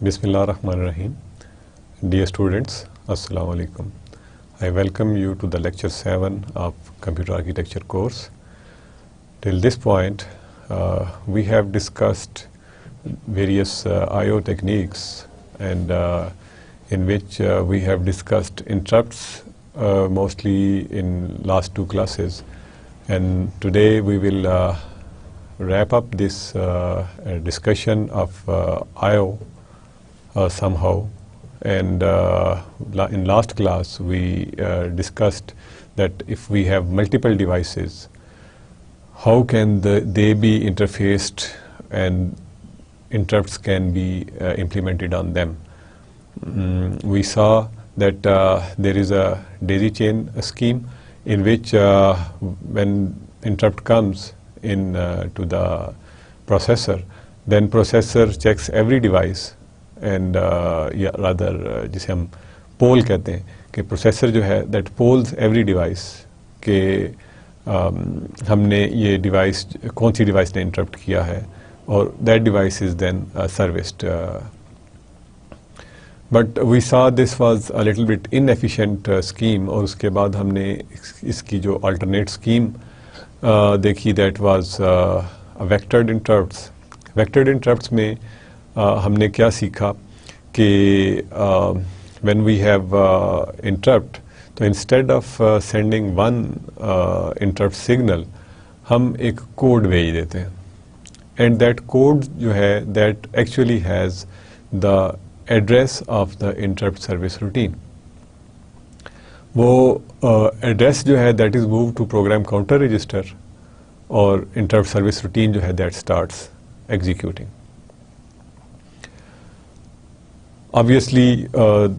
Bismillah ar-Rahman ar-Rahim. Dear students, Assalamu alaikum. I welcome you to the lecture 7 of computer architecture course. Till this point, we have discussed various I/O techniques, and in which we have discussed interrupts mostly in last two classes. And today we will wrap up this discussion of I/O somehow. And in last class we discussed that if we have multiple devices, how can they be interfaced and interrupts can be implemented on them. We saw that there is a daisy chain scheme in which when interrupt comes in to the processor, then processor checks every device, and rather جسے ہم پول کہتے ہیں کہ processor جو ہے that poles every device کہ ہم نے یہ ڈیوائس کون سی ڈیوائس نے انٹرپٹ کیا ہے اور that device is then serviced. But we saw this was a little bit inefficient scheme, اور اس کے بعد ہم نے اس کی جو آلٹرنیٹ اسکیم دیکھی that was vectored interrupts. Vectored interrupts میں ہم نے کیا سیکھا کہ وین وی ہیو انٹرپٹ, تو instead of sending one interrupt signal ہم ایک کوڈ بھیج دیتے ہیں, اینڈ دیٹ کوڈ جو ہے that actually has the address of the interrupt service routine. وہ ایڈریس جو ہے that is move to program counter register, اور انٹرپٹ سروس روٹین جو ہے that starts executing. Obviously,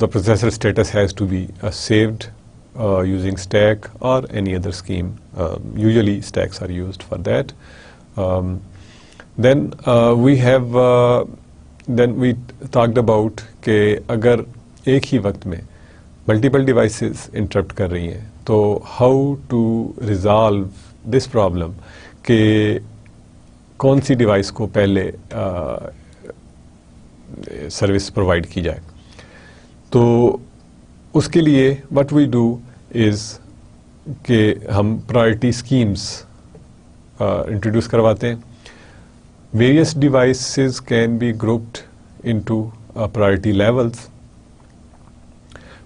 the processor status has to be saved using stack or any other scheme. Usually stacks are used for that. Then we talked about کہ اگر ایک ہی وقت میں multiple devices interrupt کر رہی ہیں تو how to resolve this problem کہ کون سی ڈیوائس کو پہلے سروس پرووائڈ کی جائے. تو اس کے لیے وٹ وی ڈو از کہ ہم پرائرٹی اسکیمس انٹروڈیوس کرواتے ہیں. Various devices can be grouped into priority levels.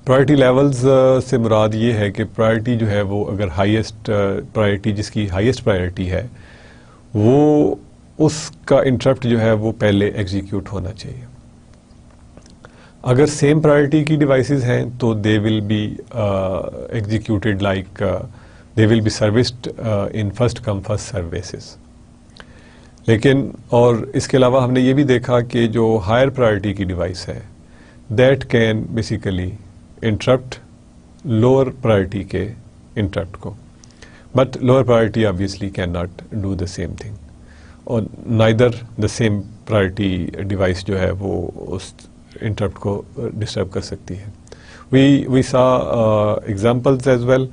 Priority levels سے مراد یہ ہے کہ پرائرٹی جو ہے وہ اگر ہائیسٹ پرائرٹی, جس کی ہائیسٹ پرائرٹی ہے, وہ اس کا انٹرپٹ جو ہے وہ پہلے ایگزیکیوٹ ہونا چاہیے. اگر سیم پرائرٹی کی ڈیوائسز ہیں تو they will be executed like they will be serviced in first come first serve basis. لیکن اور اس کے علاوہ ہم نے یہ بھی دیکھا کہ جو ہائر پرائرٹی کی ڈیوائس ہے that can basically interrupt lower priority کے انٹرپٹ کو, but lower priority obviously can not do the same thing, اور neither the same priority device جو ہے وہ اس انٹرپٹ کو ڈسٹرب کر سکتی ہے. وی سا ایگزامپلز ایز ویل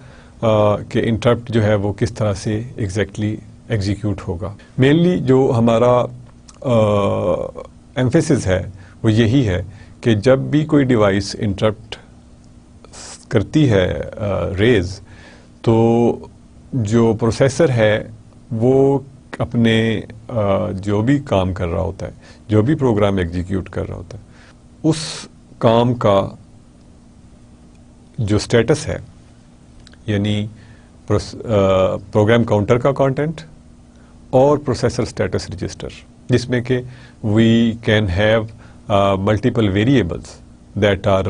کہ انٹرپٹ جو ہے وہ کس طرح سے ایگزیکٹلی ایگزیکیوٹ ہوگا. مینلی جو ہمارا ایمفیسس ہے وہ یہی ہے کہ جب بھی کوئی ڈیوائس انٹرپٹ کرتی ہے ریز, تو جو پروسیسر ہے وہ اپنے جو بھی کام کر رہا ہوتا ہے, جو بھی پروگرام ایگزیکیوٹ کر رہا ہوتا ہے, اس کام کا جو سٹیٹس ہے, یعنی پروگرام کاؤنٹر کا کانٹینٹ اور پروسیسر سٹیٹس رجسٹر, جس میں کہ we can have multiple variables that are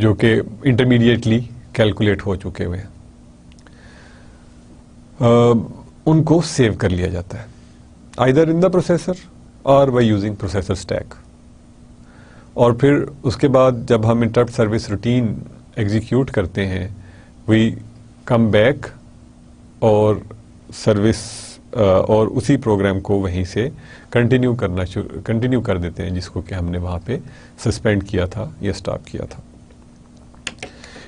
جو کہ انٹرمیڈیٹلی کیلکولیٹ ہو چکے ہوئے ہیں, ان کو سیو کر لیا جاتا ہے آئیدر ان دا پروسیسر اور بائی یوزنگ پروسیسر اسٹیک. اور پھر اس کے بعد جب ہم انٹرپٹ سروس روٹین ایگزیکیوٹ کرتے ہیں, وی کم بیک اور سروس اور اسی پروگرام کو وہیں سے کنٹینیو کر دیتے ہیں جس کو کہ ہم نے وہاں پہ سسپینڈ کیا تھا یا اسٹاپ کیا تھا.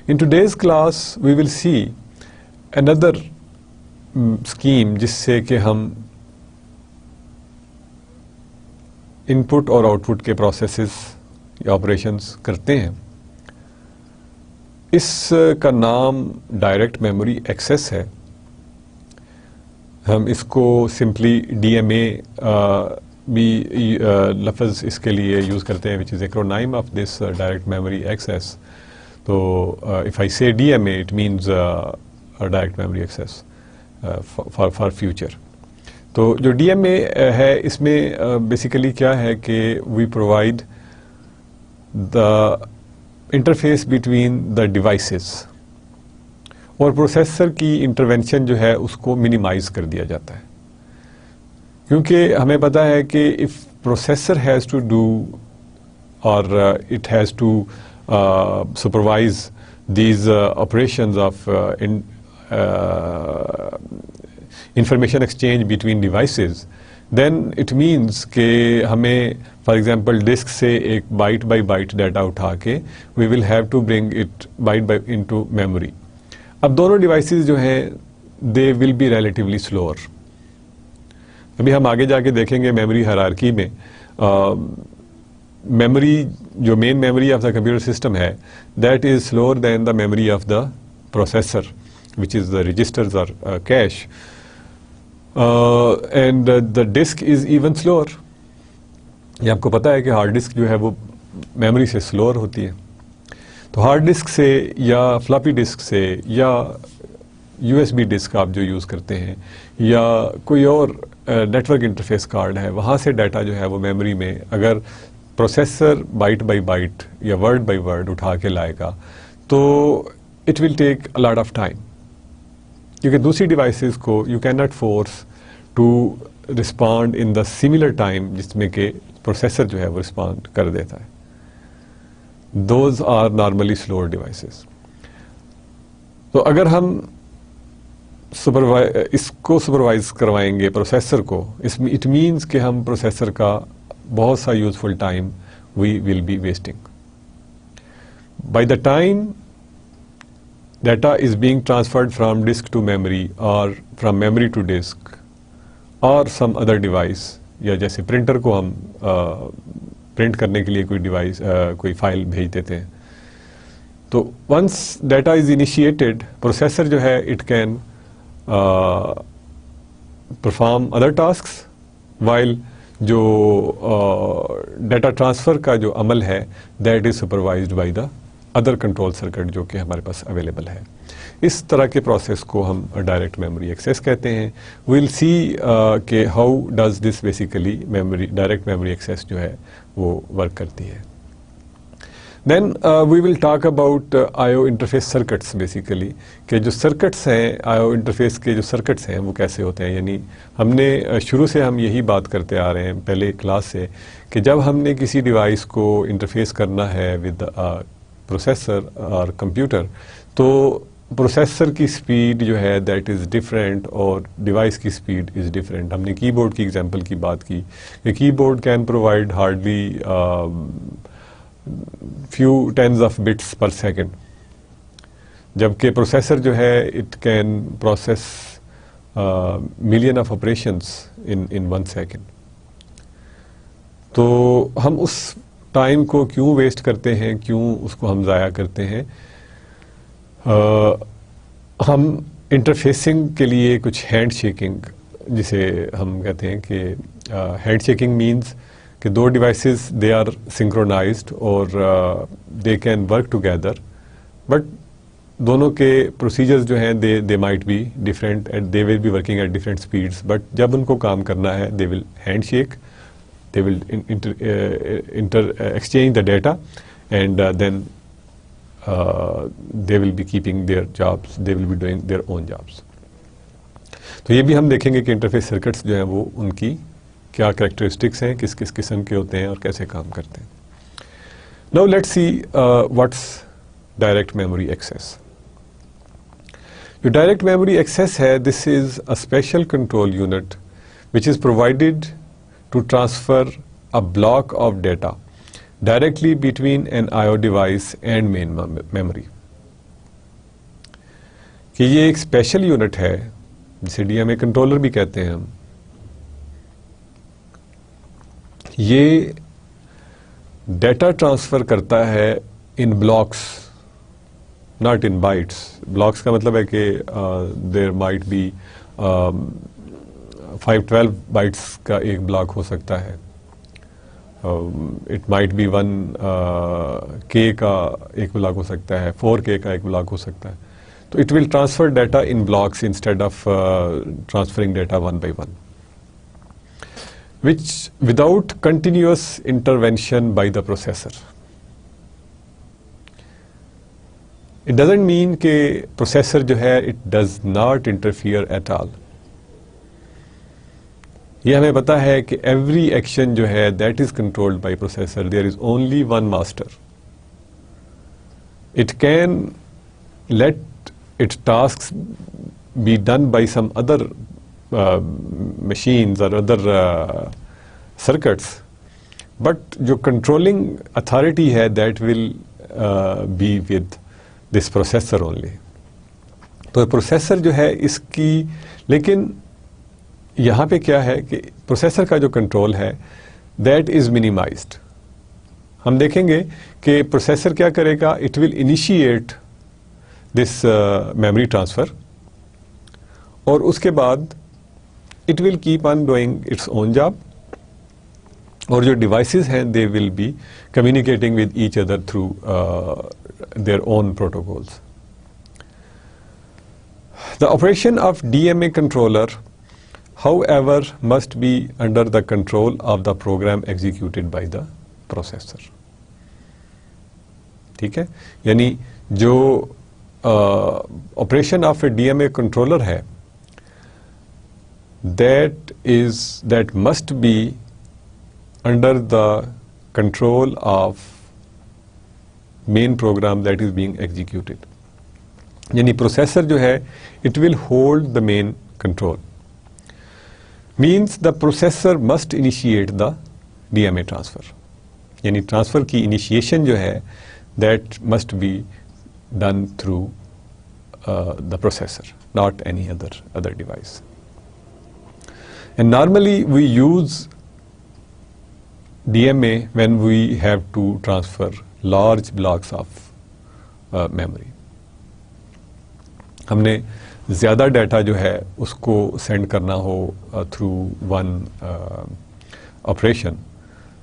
In today's class we will see another scheme جس سے کہ ہم ان پٹ اور آؤٹ پٹ کے پروسیسز یا آپریشنز کرتے ہیں. اس کا نام ڈائریکٹ میموری ایکسیس ہے. ہم اس کو سمپلی ڈی ایم اے بھی لفظ اس کے لیے یوز کرتے ہیں, which is acronym of this direct memory access. تو if I say D M A it means direct memory access for future. تو جو ڈی ایم اے ہے اس میں بیسیکلی کیا ہے کہ we provide the interface between the devices, اور پروسیسر کی انٹرونشن جو ہے اس کو منیمائز کر دیا جاتا ہے, کیونکہ ہمیں پتہ ہے کہ if processor has to do اور it has to supervise these operations of information exchange between devices, then it means کہ ہمیں فار ایگزامپل ڈسک سے ایک بائٹ بائی بائٹ ڈیٹا اٹھا کے we will have to bring it byte by into memory. اب دونوں devices جو ہیں they will be relatively slower. ابھی ہم آگے جا کے دیکھیں گے میموری ہائرارکی میں میموری جو main memory of the computer system ہے that is slower than the memory of the processor which is the registers or cache, and the disk is even slower. یہ آپ کو پتا ہے کہ ہارڈ ڈسک جو ہے وہ میموری سے سلوور ہوتی ہے. تو ہارڈ ڈسک سے یا فلاپی ڈسک سے یا یو ایس بی ڈسک آپ جو یوز کرتے ہیں یا کوئی اور نیٹورک انٹرفیس کارڈ ہے, وہاں سے ڈیٹا جو ہے وہ میموری میں اگر پروسیسر بائٹ بائی بائٹ یا ورڈ بائی ورڈ اٹھا کے لائے گا تو it will take a lot of time, کیونکہ دوسری ڈیوائسز کو you can not force to respond in the similar time جس میں کہ پروسیسر جو ہے وہ رسپونڈ کر دیتا ہے. Those are normally slower devices. تو اگر ہم اس کو سپروائز کروائیں گے پروسیسر کو, اٹ مینس کہ ہم پروسیسر کا بہت سا useful time we will be wasting. By the time data is being transferred from disk to memory or from memory to disk or some other device, یا جیسے پرنٹر کو ہم پرنٹ کرنے کے لیے کوئی ڈیوائس کوئی فائل بھیج دیتے ہیں, تو once data is initiated processor جو ہے it can perform other tasks while جو ڈیٹا ٹرانسفر کا جو عمل ہے that is supervised by the other control circuit جو کہ ہمارے پاس اویلیبل ہے. اس طرح کے پروسیس کو ہم ڈائریکٹ میموری ایکسیس کہتے ہیں. ویل سی کہ how does this basically direct memory access جو ہے وہ ورک کرتی ہے. Then we will talk about I O interface circuits, basically کہ جو سرکٹس ہیں آئی او انٹرفیس کے جو سرکٹس ہیں وہ کیسے ہوتے ہیں. یعنی ہم نے شروع سے ہم یہی بات کرتے آ رہے ہیں پہلے کلاس سے کہ جب ہم نے کسی ڈیوائس کو انٹرفیس کرنا ہے ود پروسیسر اور کمپیوٹر, تو پروسیسر کی سپیڈ جو ہے دیٹ از ڈفرینٹ اور ڈیوائس کی سپیڈ از ڈفرینٹ. ہم نے کی بورڈ کی ایگزامپل کی بات کی کہ کی board can provide hardly few tens of bits per second, جبکہ پروسیسر جو ہے it can process million of operations in 1 second. تو ہم اس ٹائم کو کیوں ویسٹ کرتے ہیں, کیوں اس کو ہم ضائع کرتے ہیں؟ ہم انٹرفیسنگ کے لیے کچھ ہینڈ شیکنگ جسے ہم کہتے ہیں کہ ہینڈ شیکنگ مینز کہ دو ڈیوائسز دے آر سنکرونائزڈ اور they can work together, but دونوں کے پروسیجرز جو ہیں they might be different and they will be working at different speeds, but جب ان کو کام کرنا ہے they will hand shake, they will exchange the data, and then they will be keeping their jobs, they will be doing their own jobs. تو یہ بھی ہم دیکھیں گے کہ انٹرفیس سرکٹس جو ہیں وہ ان کی کیا کریکٹرسٹکس ہیں, کس کس قسم کے ہوتے ہیں اور کیسے کام کرتے ہیں. Now let's see what's direct memory access. جو direct memory access ہے, this is a special control unit which is provided to transfer a block of data directly between an I/O device and main memory. کہ یہ ایک special unit ہے جسے D M A controller بھی کہتے ہیں ہم. یہ ڈیٹا ٹرانسفر کرتا ہے in blocks, not in bytes. Blocks کا مطلب ہے کہ دیر مائٹ بی 512 بائٹس کا ایک بلاک ہو سکتا ہے, اٹ مائٹ بی 1K کا ایک بلاک ہو سکتا ہے, 4K کا ایک بلاک ہو سکتا ہے. تو it will transfer data in blocks instead of transferring data one by one, which without continuous intervention by the processor. It doesn't mean کہ processor جو ہے it does not interfere at all. یہ ہمیں پتا ہے کہ every action جو ہے that is controlled by processor. There is only one master. It can let its tasks be done by some other machines or other circuits, but جو controlling authority ہے that will be with this processor only. تو processor جو ہے اس کی, لیکن یہاں پہ کیا ہے کہ processor کا جو control ہے that is minimized. ہم دیکھیں گے کہ processor کیا کرے گا, it will initiate this memory transfer, اور اس کے بعد it will keep on doing its own job, اور جو devices ہیں they will be communicating with each other through their own protocols. The operation of DMA controller, however, must be under the control of the program executed by the processor. ٹھیک ہے, یعنی جو operation of a DMA controller ہے that must be under the control of main program that is being executed. یعنی processor جو ہے it will hold the main control. Means the processor must initiate the DMA transfer. یعنی transfer کی initiation جو ہے that must be done through the processor, not any other device. And normally we use DMA when we have to transfer large blocks of memory. ہم نے زیادہ data جو ہے اس کو سینڈ کرنا ہو تھرو ون آپریشن,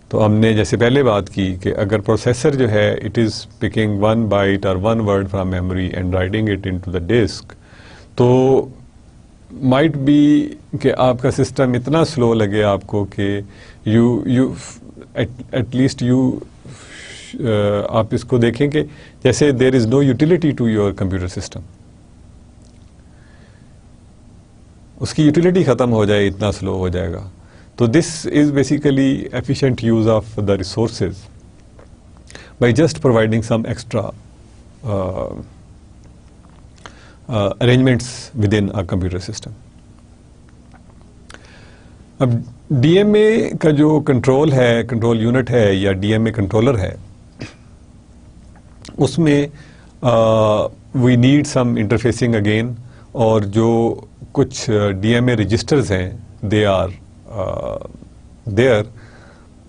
تو ہم نے جیسے پہلے بات کی کہ اگر پروسیسر جو ہے اٹ از پکنگ 1 بائٹ اور 1 word from memory and writing it into the disk, تو مائٹ بی کہ آپ کا سسٹم اتنا سلو لگے آپ کو کہ یو ایٹ لیسٹ آپ اس کو دیکھیں کہ جیسے there is no utility to your computer system, اس کی یوٹیلیٹی ختم ہو جائے, اتنا سلو ہو جائے گا. تو this is basically efficient use of the resources by just providing some extra arrangements within a computer system. اب ڈی ایم اے کا جو کنٹرول ہے, کنٹرول یونٹ ہے یا ڈی ایم اے کنٹرولر ہے, اس میں we need some interfacing again, اور جو کچھ ڈی ایم اے رجسٹرز ہیں دے آر دیئر.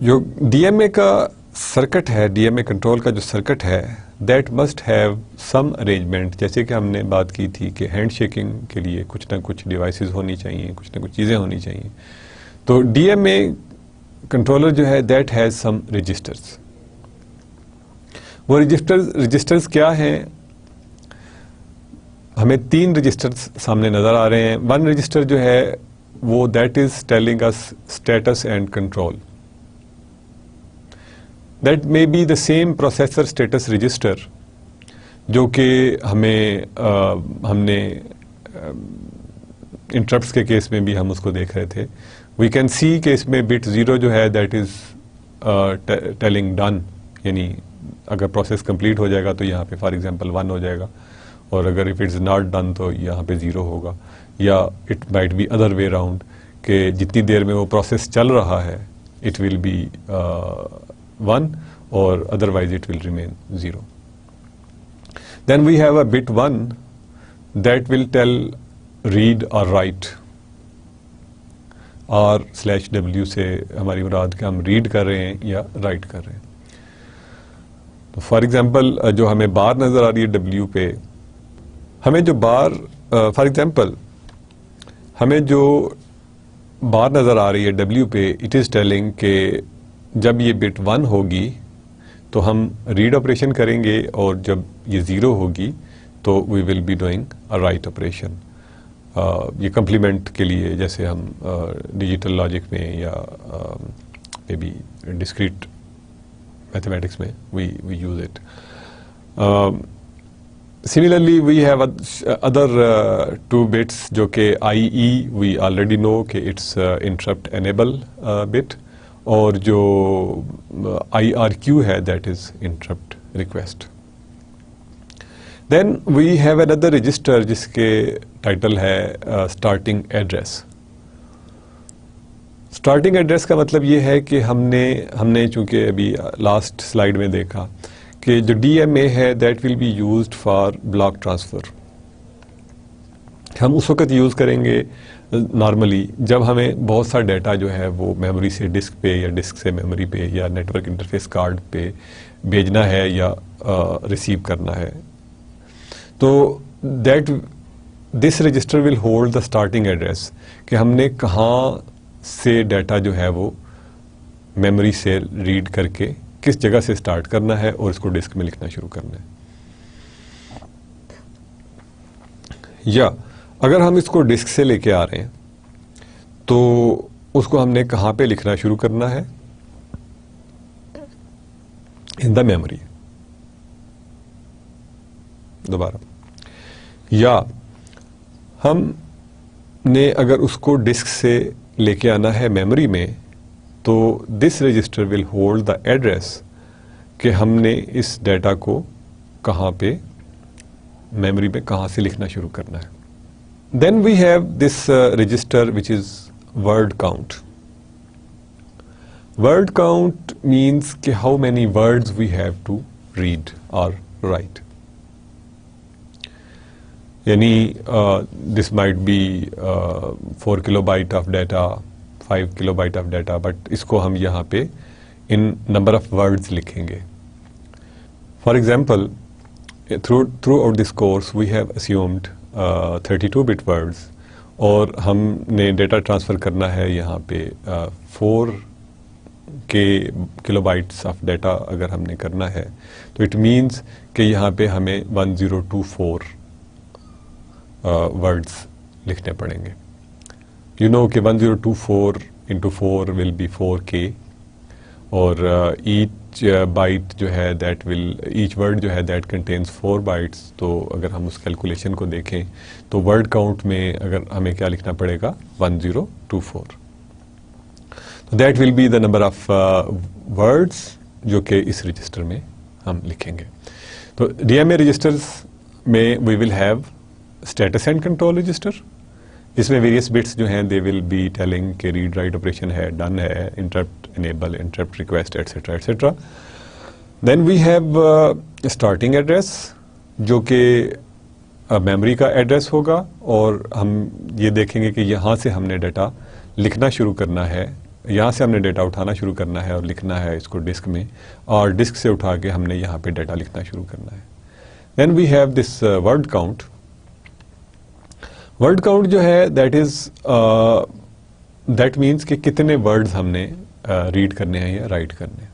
جو ڈی ایم اے کا سرکٹ ہے, ڈی ایم اے کنٹرول کا جو سرکٹ ہے, that must have some arrangement. جیسے کہ ہم نے بات کی تھی کہ ہینڈ شیکنگ کے لیے کچھ نہ کچھ ڈیوائسز ہونی چاہیے, کچھ نہ کچھ چیزیں ہونی چاہیے. تو ڈی ایم اے کنٹرولر جو ہے دیٹ ہیز سم رجسٹرز. وہ رجسٹرز کیا ہیں؟ ہمیں 3 رجسٹرز سامنے نظر آ رہے ہیں. 1 رجسٹر جو ہے وہ دیٹ از ٹیلنگ اس status and control. That may be the same processor status register جو کہ ہم نے انٹرپٹس کے کیس میں بھی ہم اس کو دیکھ رہے تھے. وی کین سی کہ اس میں بٹ 0 جو ہے دیٹ از ٹیلنگ ڈن, یعنی اگر پروسیس کمپلیٹ ہو جائے گا تو یہاں پہ فار ایگزامپل 1 ہو جائے گا, اور اگر اف اٹس ناٹ ڈن تو یہاں پہ 0 ہوگا. یا it might be other way round کہ جتنی دیر میں وہ پروسیس چل رہا ہے it will be 1 or otherwise it will remain 0. Then we have a bit 1 that will tell read or write. R/W سے ہماری مراد کہ ہم ریڈ کر رہے ہیں یا رائٹ کر رہے ہیں. تو فار ایگزامپل جو ہمیں بار نظر آ رہی ہے W پہ, ہمیں جو بار فار ایگزامپل ہمیں جو بار نظر آ رہی ہے W پہ, اٹ از ٹیلنگ کہ جب یہ بٹ 1 ہوگی تو ہم ریڈ آپریشن کریں گے, اور جب یہ 0 ہوگی تو we will be doing a write operation. یہ کمپلیمنٹ کے لیے جیسے ہم ڈیجیٹل لاجک میں یا مے بی ڈسکریٹ میتھمیٹکس میں we use it. Similarly we have other 2 bits جو کہ IE وی آلریڈی نو کہ اٹس انٹرپٹ انیبل بٹ, اور جو IRQ ہے that is interrupt request. Then we have another register جس کے ٹائٹل ہے اسٹارٹنگ ایڈریس. اسٹارٹنگ ایڈریس کا مطلب یہ ہے کہ ہم نے چونکہ ابھی لاسٹ سلائیڈ میں دیکھا کہ جو DMA ہے that will be used for block transfer. ہم اس وقت یوز کریں گے نارملی جب ہمیں بہت سا ڈیٹا جو ہے وہ میموری سے ڈسک پہ یا ڈسک سے میموری پہ یا نیٹورک انٹرفیس کارڈ پہ بھیجنا ہے یا ریسیو کرنا ہے. تو this register will hold the starting address کہ ہم نے کہاں سے ڈیٹا جو ہے وہ میموری سے ریڈ کر کے کس جگہ سے اسٹارٹ کرنا ہے اور اس کو ڈسک میں لکھنا شروع کرنا ہے. یا اگر ہم اس کو ڈسک سے لے کے آ رہے ہیں تو اس کو ہم نے کہاں پہ لکھنا شروع کرنا ہے, ان دا میموری. دوبارہ, یا ہم نے اگر اس کو ڈسک سے لے کے آنا ہے میموری میں تو this register will hold the address کہ ہم نے اس ڈیٹا کو کہاں پہ میموری میں کہاں سے لکھنا شروع کرنا ہے. Then we have this register which is word count. Word count means کہ how many words we have to read اور رائٹ. یعنی this might be 4 kilobyte of data, 5 kilobyte of data, but اس کو ہم یہاں پہ ان نمبر آف ورڈز لکھیں گے. For example through out this course we have assumed 32-bit words, اور ہم نے ڈیٹا ٹرانسفر کرنا ہے یہاں پہ 4 kilobytes آف ڈیٹا اگر ہم نے کرنا ہے تو اٹ مینس کہ یہاں پہ ہمیں 1024 ورڈز لکھنے پڑیں گے. یو نو کہ 1024 into 4 will be 4K, اور ایچ بائٹ جو ہے دیٹ ول ایچ ورڈ جو ہے دیٹ کنٹینس 4 bytes. تو اگر ہم اس کیلکولیشن کو دیکھیں تو ورڈ کاؤنٹ میں اگر ہمیں کیا لکھنا پڑے گا 1024. تو that will be the number of words جو کہ اس رجسٹر میں ہم لکھیں گے. تو DMA رجسٹرز میں we will have status and control register, جس میں ویریس بٹس جو ہیں دے ول بی ٹیلنگ کہ ریڈ رائٹ آپریشن ہے, ڈن ہے, interrupt enable, interrupt request, etcetera etcetera. Then we have starting address جو کہ میموری کا ایڈریس ہوگا, اور ہم یہ دیکھیں گے کہ یہاں سے ہم نے ڈیٹا لکھنا شروع کرنا ہے, یہاں سے ہم نے ڈیٹا اٹھانا شروع کرنا ہے اور لکھنا ہے اس کو ڈسک میں, اور ڈسک سے اٹھا کے ہم نے یہاں پہ ڈیٹا لکھنا شروع کرنا ہے. Then we have this word count. Word count جو ہے دیٹ مینس کہ کتنے ورڈز ہم نے ریڈ کرنے ہیں یا رائٹ کرنے ہیں.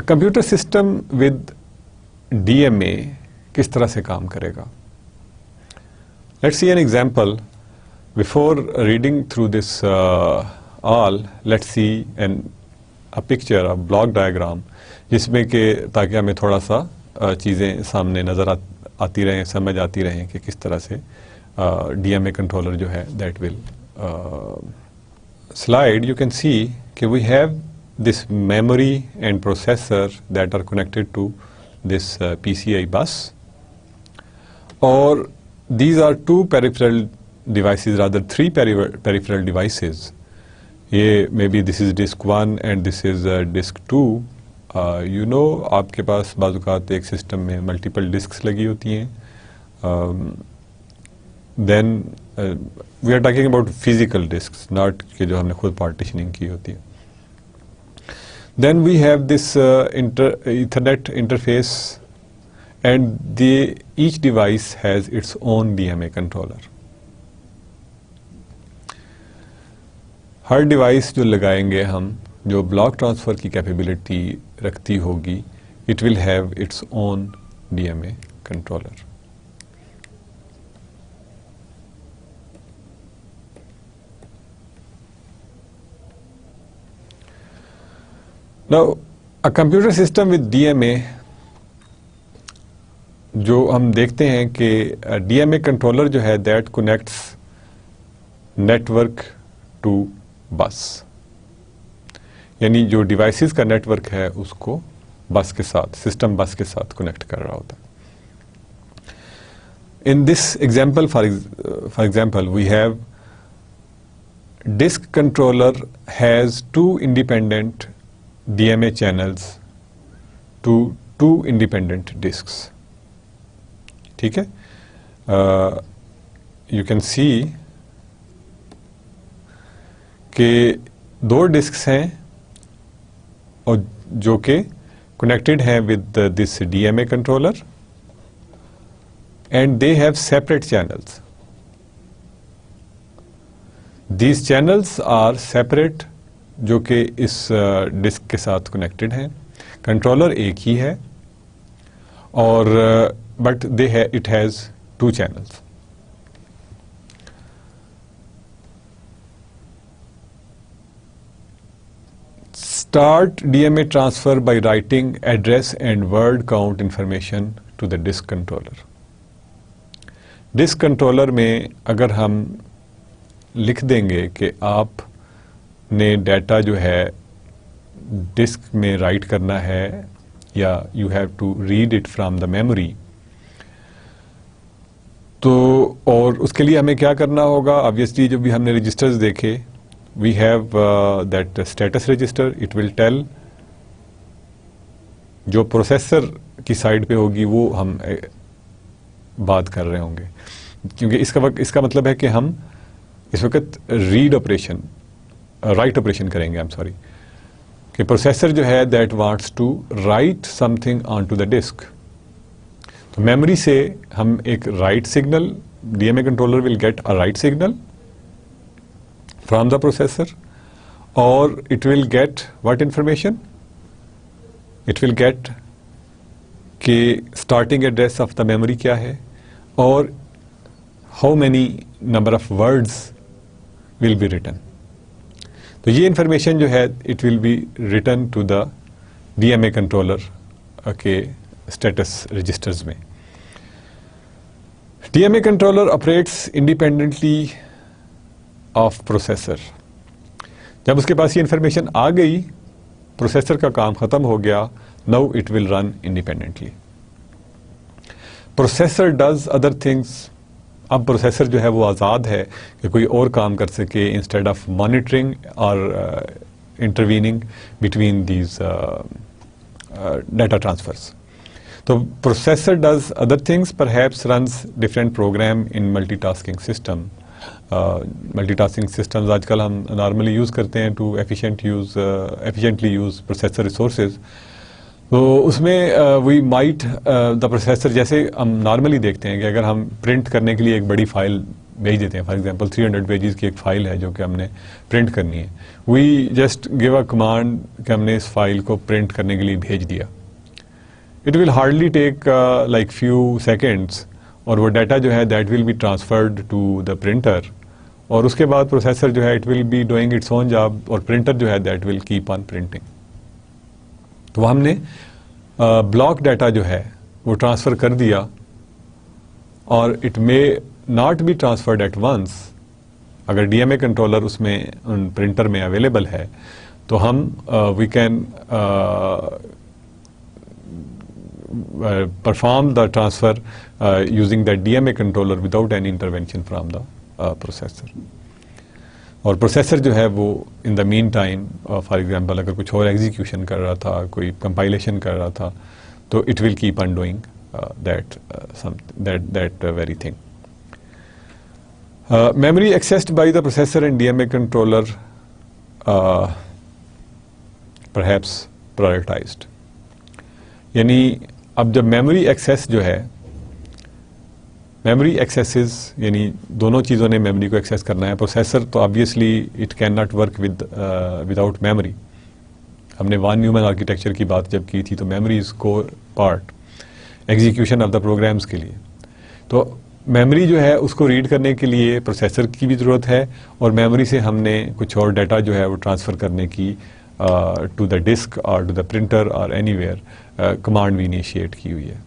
کمپیوٹر سسٹم ود DMA کس طرح سے کام کرے گا. Let's see an example. Before reading through this all, let's see a picture, a block diagram, جس میں کہ تاکہ ہمیں تھوڑا سا چیزیں سامنے نظر آتی رہیں, سمجھ آتی رہیں کہ کس طرح سے DMA کنٹرولر جو ہے that will slide. You can see کہ we have this memory and processor that are connected to this PCI bus, or these are 2 peripheral devices, rather 3 peripheral devices. یہ maybe this is disk 1 and this is disk 2. You know آپ کے پاس بعض اوقات ایک system میں multiple discuss لگی ہوتی ہیں, then we are talking about physical disks, not کہ جو ہم نے خود partitioning کی ہوتی ہے. Then we have this Ethernet interface, and each device has its own DMA controller. Hare device جو لگائیں گے ہم جو بلاک ٹرانسفر کی کیپیبلٹی رکھتی ہوگی, it will have its own D M A controller. Now, a computer system with DMA, جو ہم دیکھتے ہیں کہ ڈی ایم اے کنٹرولر جو ہے دیٹ کنیکٹس نیٹورک ٹو بس, یعنی جو ڈیوائسز کا نیٹ ورک ہے اس کو بس کے ساتھ, سسٹم بس کے ساتھ کنیکٹ کر رہا ہوتا ہے. In this example for example we have disk controller has 2 independent DMA channels to 2 independent disks. ٹھیک ہے, you can see کہ 2 ڈسکس ہیں اور جو کہ کنیکٹڈ ہیں with this D M A controller, and they have separate channels. These channels are separate, جو کہ اس ڈسک کے ساتھ کنیکٹڈ ہیں. کنٹرولر ایک ہی ہے اور but it has 2 channels. Start DMA transfer by writing address and word count information to the disk controller. Disk controller میں اگر ہم لکھ دیں گے کہ آپ نے ڈیٹا جو ہے ڈسک میں رائٹ کرنا ہے یا you have to read it from the memory, تو اور اس کے لیے ہمیں کیا کرنا ہوگا. obviously جو بھی ہم نے رجسٹرز دیکھے, we have that status register. It will tell, جو پروسیسر کی سائڈ پہ ہوگی وہ ہم بات کر رہے ہوں گے, کیونکہ اس کا مطلب ہے کہ ہم اس وقت ریڈ آپریشن رائٹ آپریشن کریں گے. I'm sorry, کہ پروسیسر جو ہے that wants to write something onto the disk. تو میموری سے ہم ایک write signal, D M A controller will get a write signal from the processor, or it will get what information? It will get کہ starting address of the memory کیا ہے اور how many number of words will be written. تو یہ information جو ہے it will be written to the DMA controller کے status registers میں. DMA controller operates independently of processor. جب اس کے پاس یہ انفارمیشن آ گئی, پروسیسر کا کام ختم ہو گیا. Now it will run independently. Processor does other things. اب پروسیسر جو ہے وہ آزاد ہے کہ کوئی اور کام کر سکے انسٹیڈ آف مانیٹرنگ اور intervening between these data transfers. تو processor does other things, perhaps runs different program in multitasking system. Multitasking systems آج کل ہم نارملی یوز کرتے ہیں to efficiently use processor resources. تو اس میں وی مائٹ دا پروسیسر, جیسے ہم نارملی دیکھتے ہیں کہ اگر ہم پرنٹ کرنے کے لیے ایک بڑی فائل بھیج دیتے ہیں, فار ایگزامپل 300 پیجز کی ایک فائل ہے جو کہ ہم نے پرنٹ کرنی ہے, we just give a command کہ ہم نے اس فائل کو پرنٹ کرنے کے لیے بھیج دیا. It will hardly take like few seconds, اور وہ ڈیٹا جو ہے that will be transferred to the printer, اور اس کے بعد پروسیسر جو ہے it will be doing its own job, اور پرنٹر جو ہے that will keep on printing. تو ہم نے بلاک ڈیٹا جو ہے وہ ٹرانسفر کر دیا, اور it may not be transferred at once. اگر ڈی ایم اے کنٹرولر اس میں پرنٹر میں اویلیبل ہے تو ہم we can perform the transfer using the DMA controller without any intervention from the processor. اور پروسیسر جو ہے وہ ان دا مین ٹائم فار ایگزامپل اگر کچھ اور ایگزیکیوشن کر رہا تھا, کوئی کمپائلیشن کر رہا تھا, تو it will keep on doing that very thing. Memory accessed by the processor and DMA controller perhaps prioritized. یعنی اب جب میموری ایکسیس جو ہے، میموری ایکسیسز یعنی دونوں چیزوں نے میموری کو ایکسیس کرنا ہے. پروسیسر تو obviously it can not work without memory. ہم نے وان نیومن آرکیٹیکچر کی بات جب کی تھی تو memory is core part execution of the programs کے لیے. تو میموری جو ہے اس کو ریڈ کرنے کے لیے پروسیسر کی بھی ضرورت ہے، اور میموری سے ہم نے کچھ اور ڈیٹا جو ہے وہ ٹرانسفر کرنے کی ٹو دا ڈسک اور ٹو دا پرنٹر اور اینی ویئر کمانڈ بھی انیشیٹ کی ہوئی ہے.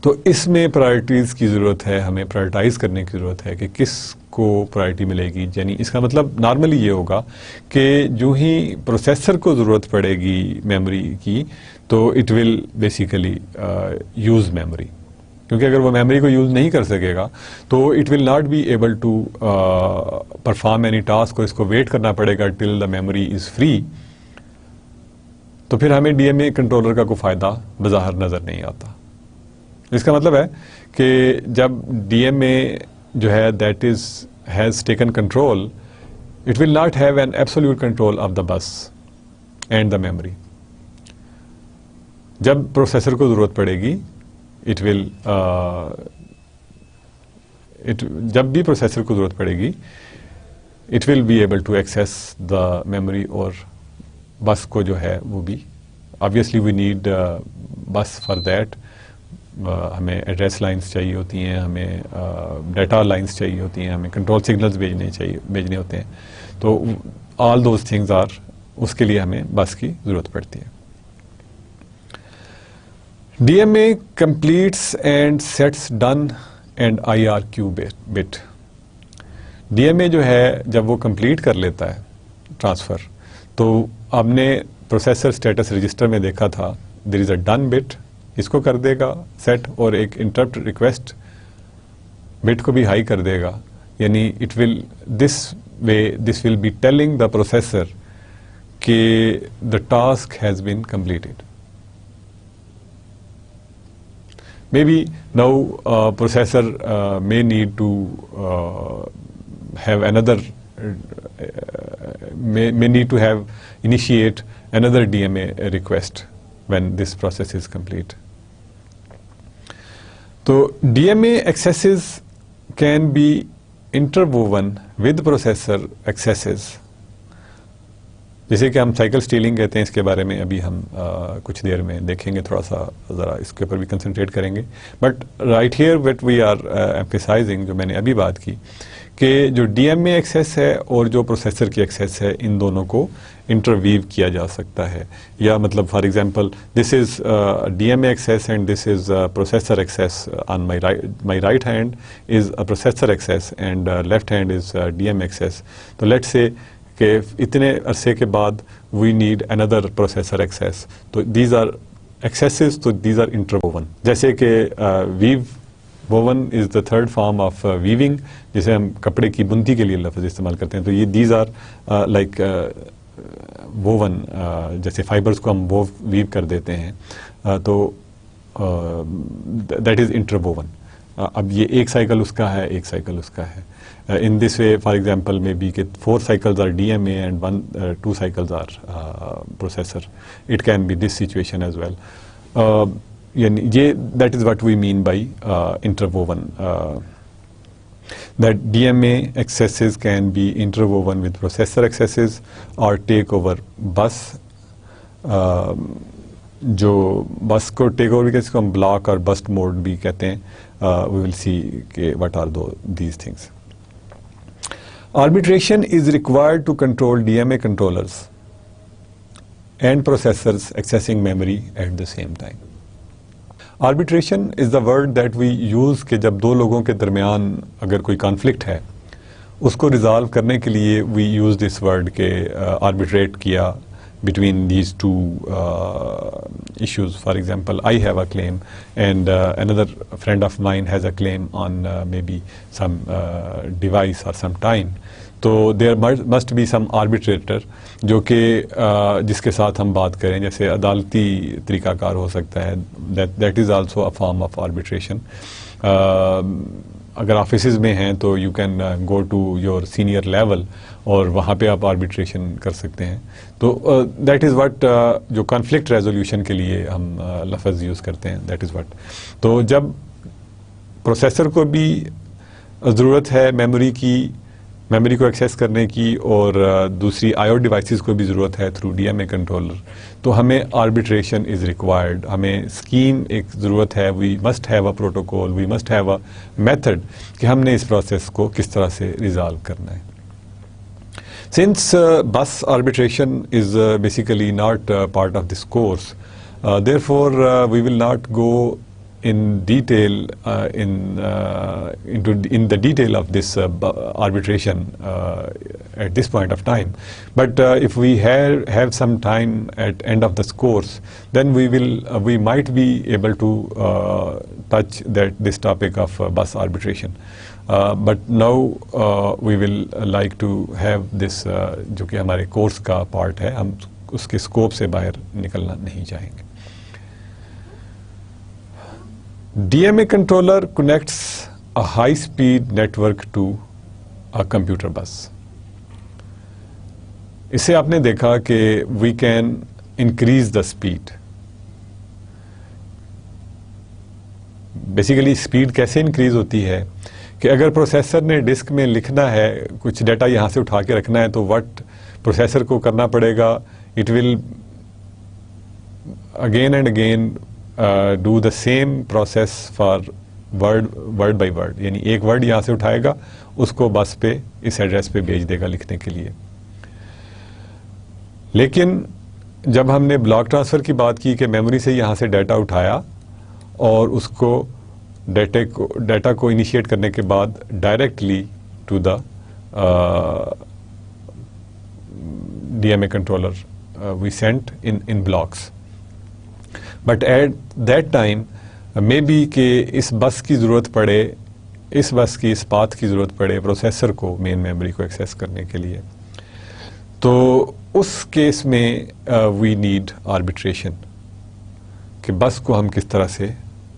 تو اس میں پرائرٹیز کی ضرورت ہے، ہمیں پرائرٹائز کرنے کی ضرورت ہے کہ کس کو پرائرٹی ملے گی. یعنی اس کا مطلب نارملی یہ ہوگا کہ جو ہی پروسیسر کو ضرورت پڑے گی میموری کی تو it will basically use memory, کیونکہ اگر وہ میموری کو یوز نہیں کر سکے گا تو it will not be able to perform any task, اور اس کو ویٹ کرنا پڑے گا ٹل دا میموری از فری. تو پھر ہمیں ڈی ایم اے کنٹرولر کا کوئی فائدہ بظاہر نظر نہیں آتا. اس کا مطلب ہے کہ جب ڈی ایم اے جو ہے that is has taken control, it will not have an absolute control of the بس اینڈ دا میموری. جب پروسیسر کو ضرورت پڑے گی جب بھی پروسیسر کو ضرورت پڑے گی it will be able to access the memory, اور بس کو جو ہے وہ بھی obviously we need bus for that. ہمیں ایڈریس لائنس چاہیے ہوتی ہیں، ہمیں ڈیٹا لائنس چاہیے ہوتی ہیں، ہمیں کنٹرول سگنلز بھیجنے ہوتے ہیں. تو آل دوز تھنگز آر، اس کے لیے ہمیں بس کی ضرورت پڑتی ہے. D M A completes and sets done and I R Q bit. D M A جو ہے جب وہ کمپلیٹ کر لیتا ہے ٹرانسفر، تو ہم نے پروسیسر اسٹیٹس رجسٹر میں دیکھا تھا دیر از اے ڈن بٹ، اس کو کر دے گا سیٹ، اور ایک انٹرپٹ ریکویسٹ بٹ کو بھی ہائی کر دے گا. یعنی it will this will be telling the processor کہ the task has been completed. Maybe now processor may need to have another may need to have initiate another DMA request when this process is complete. So DMA accesses can be interwoven with processor accesses. جیسے کہ ہم cycle stealing کہتے ہیں، اس کے بارے میں ابھی ہم کچھ دیر میں دیکھیں گے، تھوڑا سا ذرا اس کے اوپر بھی کنسنٹریٹ کریں گے. But right here what we are emphasizing, جو میں نے ابھی بات کی، کہ جو ڈی ایم اے ایکسیس ہے اور جو پروسیسر کی ایکسیس ہے، ان دونوں کو انٹرویو کیا جا سکتا ہے. یا مطلب for example this is D M A access and this is processor access. On my right hand is processor access and left hand is D M access. تو لیٹ سے کہ اتنے عرصے کے بعد we need under processor access, تو these are accesses, تو these are interwoven. جیسے کہ weave woven is the third form of weaving, جسے ہم کپڑے کی بنتی کے لیے لفظ استعمال کرتے ہیں. تو یہ دیز آر لائک ووون، جیسے فائبرز کو ہم ویو کر دیتے ہیں، تو دیٹ از انٹرووون. اب یہ ایک سائیکل اس کا ہے، ایک سائیکل اس کا ہے. In this way, for example, maybe 4 cycles are DMA and 2 cycles are processor. It can be this situation as well. That is what we mean by interwoven. That DMA accesses can be interwoven with processor accesses or take over bus. جو بس کو take over بھی کہتے ہیں، اس کو ہم block اور best mood بھی کہتے ہیں. We will see what are these things. Arbitration is required to control DMA controllers and processors accessing memory at the same time. Arbitration is the word that we use کہ جب دو لوگوں کے درمیان اگر کوئی کانفلکٹ ہے، اس کو ریزالو کرنے کے لیے we use this word کہ arbitrate کیا between these two issues. For example, I have a claim and another friend of mine has a claim on maybe some device or some time. تو there must be some arbitrator جو کہ جس کے ساتھ ہم بات کریں، جیسے عدالتی طریقہ کار ہو سکتا ہے. That is also a form of arbitration. اگر آفیسز میں ہیں تو you can go to your senior level اور وہاں پہ آپ آربیٹریشن کر سکتے ہیں. تو دیٹ از واٹ جو کانفلکٹ ریزولوشن کے لیے ہم لفظ یوز کرتے ہیں, دیٹ از واٹ. تو جب پروسیسر کو بھی ضرورت ہے میموری کو ایکسیس کرنے کی اور دوسری آئی او ڈیوائسز کو بھی ضرورت ہے through D M A controller, تو ہمیں آربیٹریشن از ریکوائرڈ. ہمیں اسکیم ایک ضرورت ہے, we must have a protocol, we must have a method کہ ہم نے اس پروسیس کو کس طرح سے ریزالو کرنا ہے. سنس بس arbitration is basically not part of this course, therefore we will not go in detail in the detail of this arbitration at this point of time. But if we have some time at end of this course, then we might be able to touch this topic of bus arbitration. But now we will like to have this جو کہ ہمارے course کا part ہے, ہم اس کے scope سے باہر نکلنا نہیں چاہیں گے. DMA controller connects a high-speed network to a computer bus. اس سے آپ نے دیکھا کہ we can increase the speed. Basically speed کیسے انکریز ہوتی ہے کہ اگر پروسیسر نے ڈسک میں لکھنا ہے, کچھ ڈیٹا یہاں سے اٹھا کے رکھنا ہے, تو وٹ پروسیسر کو کرنا پڑے گا, it will again and again do the same process for word by word. یعنی ایک ورڈ یہاں سے اٹھائے گا, اس کو بس پہ اس ایڈریس پہ بھیج دے گا لکھنے کے لیے. لیکن جب ہم نے بلاک ٹرانسفر کی بات کی کہ میموری سے یہاں سے ڈیٹا اٹھایا اور اس کو ڈیٹا کو انیشیٹ کرنے کے بعد directly to the D M A controller we sent in blocks. But at that time may be کہ اس بس کی ضرورت پڑے, اس بس کی اس پاتھ کی ضرورت پڑے پروسیسر کو مین میموری کو ایکسیس کرنے کے لیے. تو اس کیس میں وی نیڈ آربیٹریشن کہ بس کو ہم کس طرح سے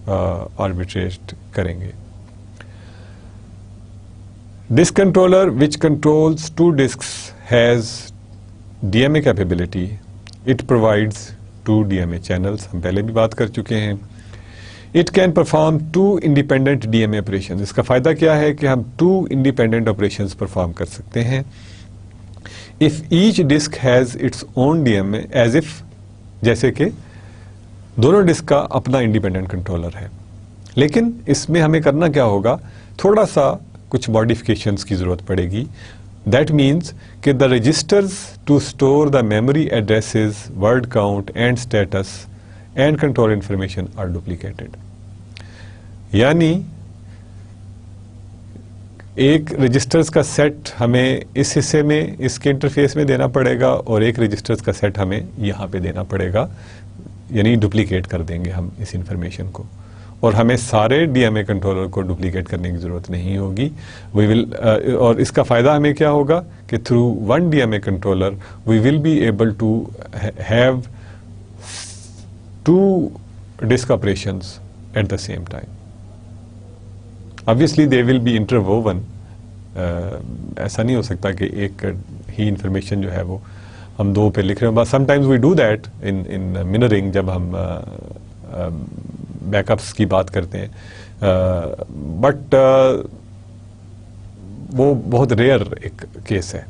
آربیٹریٹ کریں گے. Disk controller which controls 2 disks has D M A capability. It provides 2 DMA channels, ہم پہلے بھی بات کر چکے ہیں. It can perform 2 independent DMA operations. اس کا فائدہ کیا ہے کہ ہم 2 independent operations perform کر سکتے ہیں. If each disk has its own DMA, as if جیسے کہ دونوں ڈسک کا اپنا انڈیپینڈنٹ کنٹرولر ہے. لیکن اس میں ہمیں کرنا کیا ہوگا, تھوڑا سا کچھ ماڈیفکیشنز کی ضرورت پڑے گی. That means کہ the registers to store the memory addresses, word count and status and control information are duplicated. یعنی ایک رجسٹرز کا سیٹ ہمیں اس حصے میں اس کے انٹرفیس میں دینا پڑے گا اور ایک رجسٹرز کا سیٹ ہمیں یہاں پہ دینا پڑے گا. یعنی ڈپلیکیٹ کر دیں گے ہم اس انفارمیشن کو, اور ہمیں سارے ڈی ایم اے کنٹرولر کو ڈپلیکیٹ کرنے کی ضرورت نہیں ہوگی. وی ول اور اس کا فائدہ ہمیں کیا ہوگا کہ through 1 D M A controller we will be able to have 2 disk operations at the same time. Obviously they will be interwoven. ایسا نہیں ہو سکتا کہ ایک ہی انفارمیشن جو ہے وہ ہم 2 پہ لکھ رہے ہیں. Sometimes we do that in منرنگ, جب ہم بیک اپس کی بات کرتے ہیں, بٹ وہ بہت ریئر ایک کیس ہے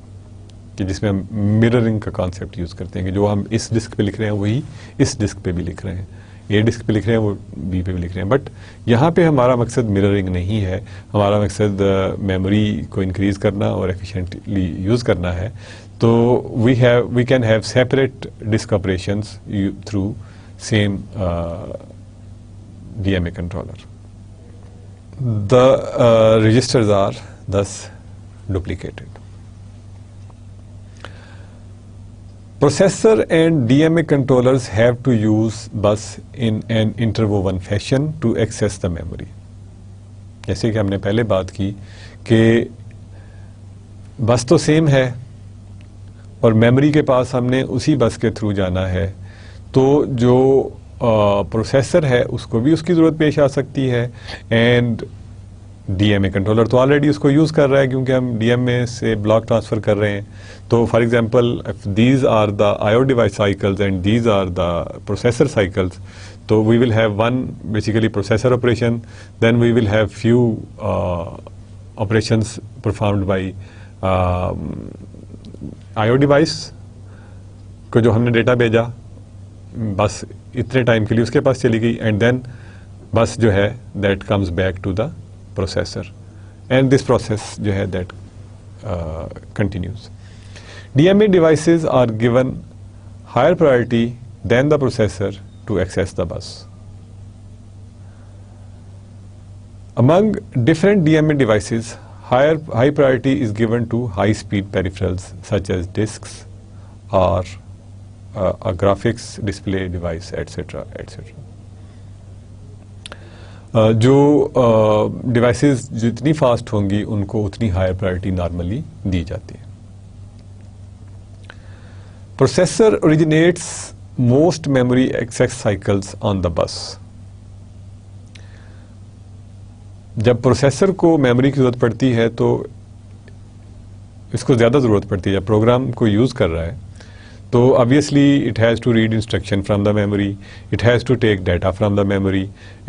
کہ جس میں ہم مررنگ کا کانسیپٹ یوز کرتے ہیں کہ جو ہم اس ڈسک پہ لکھ رہے ہیں وہی اس ڈسک پہ بھی لکھ رہے ہیں, اے ڈسک پہ لکھ رہے ہیں وہ بی پہ بھی لکھ رہے ہیں. بٹ یہاں پہ ہمارا مقصد مررنگ نہیں ہے, ہمارا مقصد میموری کو انکریز کرنا اور ایفیشینٹلی یوز کرنا ہے. تو we can have separate disk operations through same DMA controller. The registers are thus duplicated. Processor and DMA controllers have to use bus in an interwoven fashion to access the memory. جیسے کہ ہم نے پہلے بات کی کہ بس تو سیم ہے اور میموری کے پاس ہم نے اسی بس کے تھرو جانا ہے, تو جو پروسیسر ہے اس کو بھی اس کی ضرورت پیش آ سکتی ہے, and D M A controller تو آلریڈی اس کو یوز کر رہا ہے کیونکہ ہم ڈی ایم اے سے بلاک ٹرانسفر کر رہے ہیں. تو for example these are the I O device cycles and these are the processor cycles. تو we will have one basically processor operation, then we will have few operations performed by I O device کو جو ہم نے data بھیجا بس اتنے time کے لیے اس کے پاس چلی گئی, اینڈ دین بس جو ہے that comes back to the processor, and this process جو ہے that continues. D M A devices are given higher priority than the processor to access the bus. Among different DMA devices, high priority is given to high-speed peripherals such as disks or a graphics display device, etc., etc. جو devices جتنی fast ہوں گی ان کو اتنی higher priority normally دی جاتی ہے. Processor originates most memory access cycles on the bus. جب پروسیسر کو میموری کی ضرورت پڑتی ہے تو اس کو زیادہ ضرورت پڑتی ہے. جب پروگرام کو یوز کر رہا ہے تو obviously it has to read instruction from the memory, it has to take data from the memory,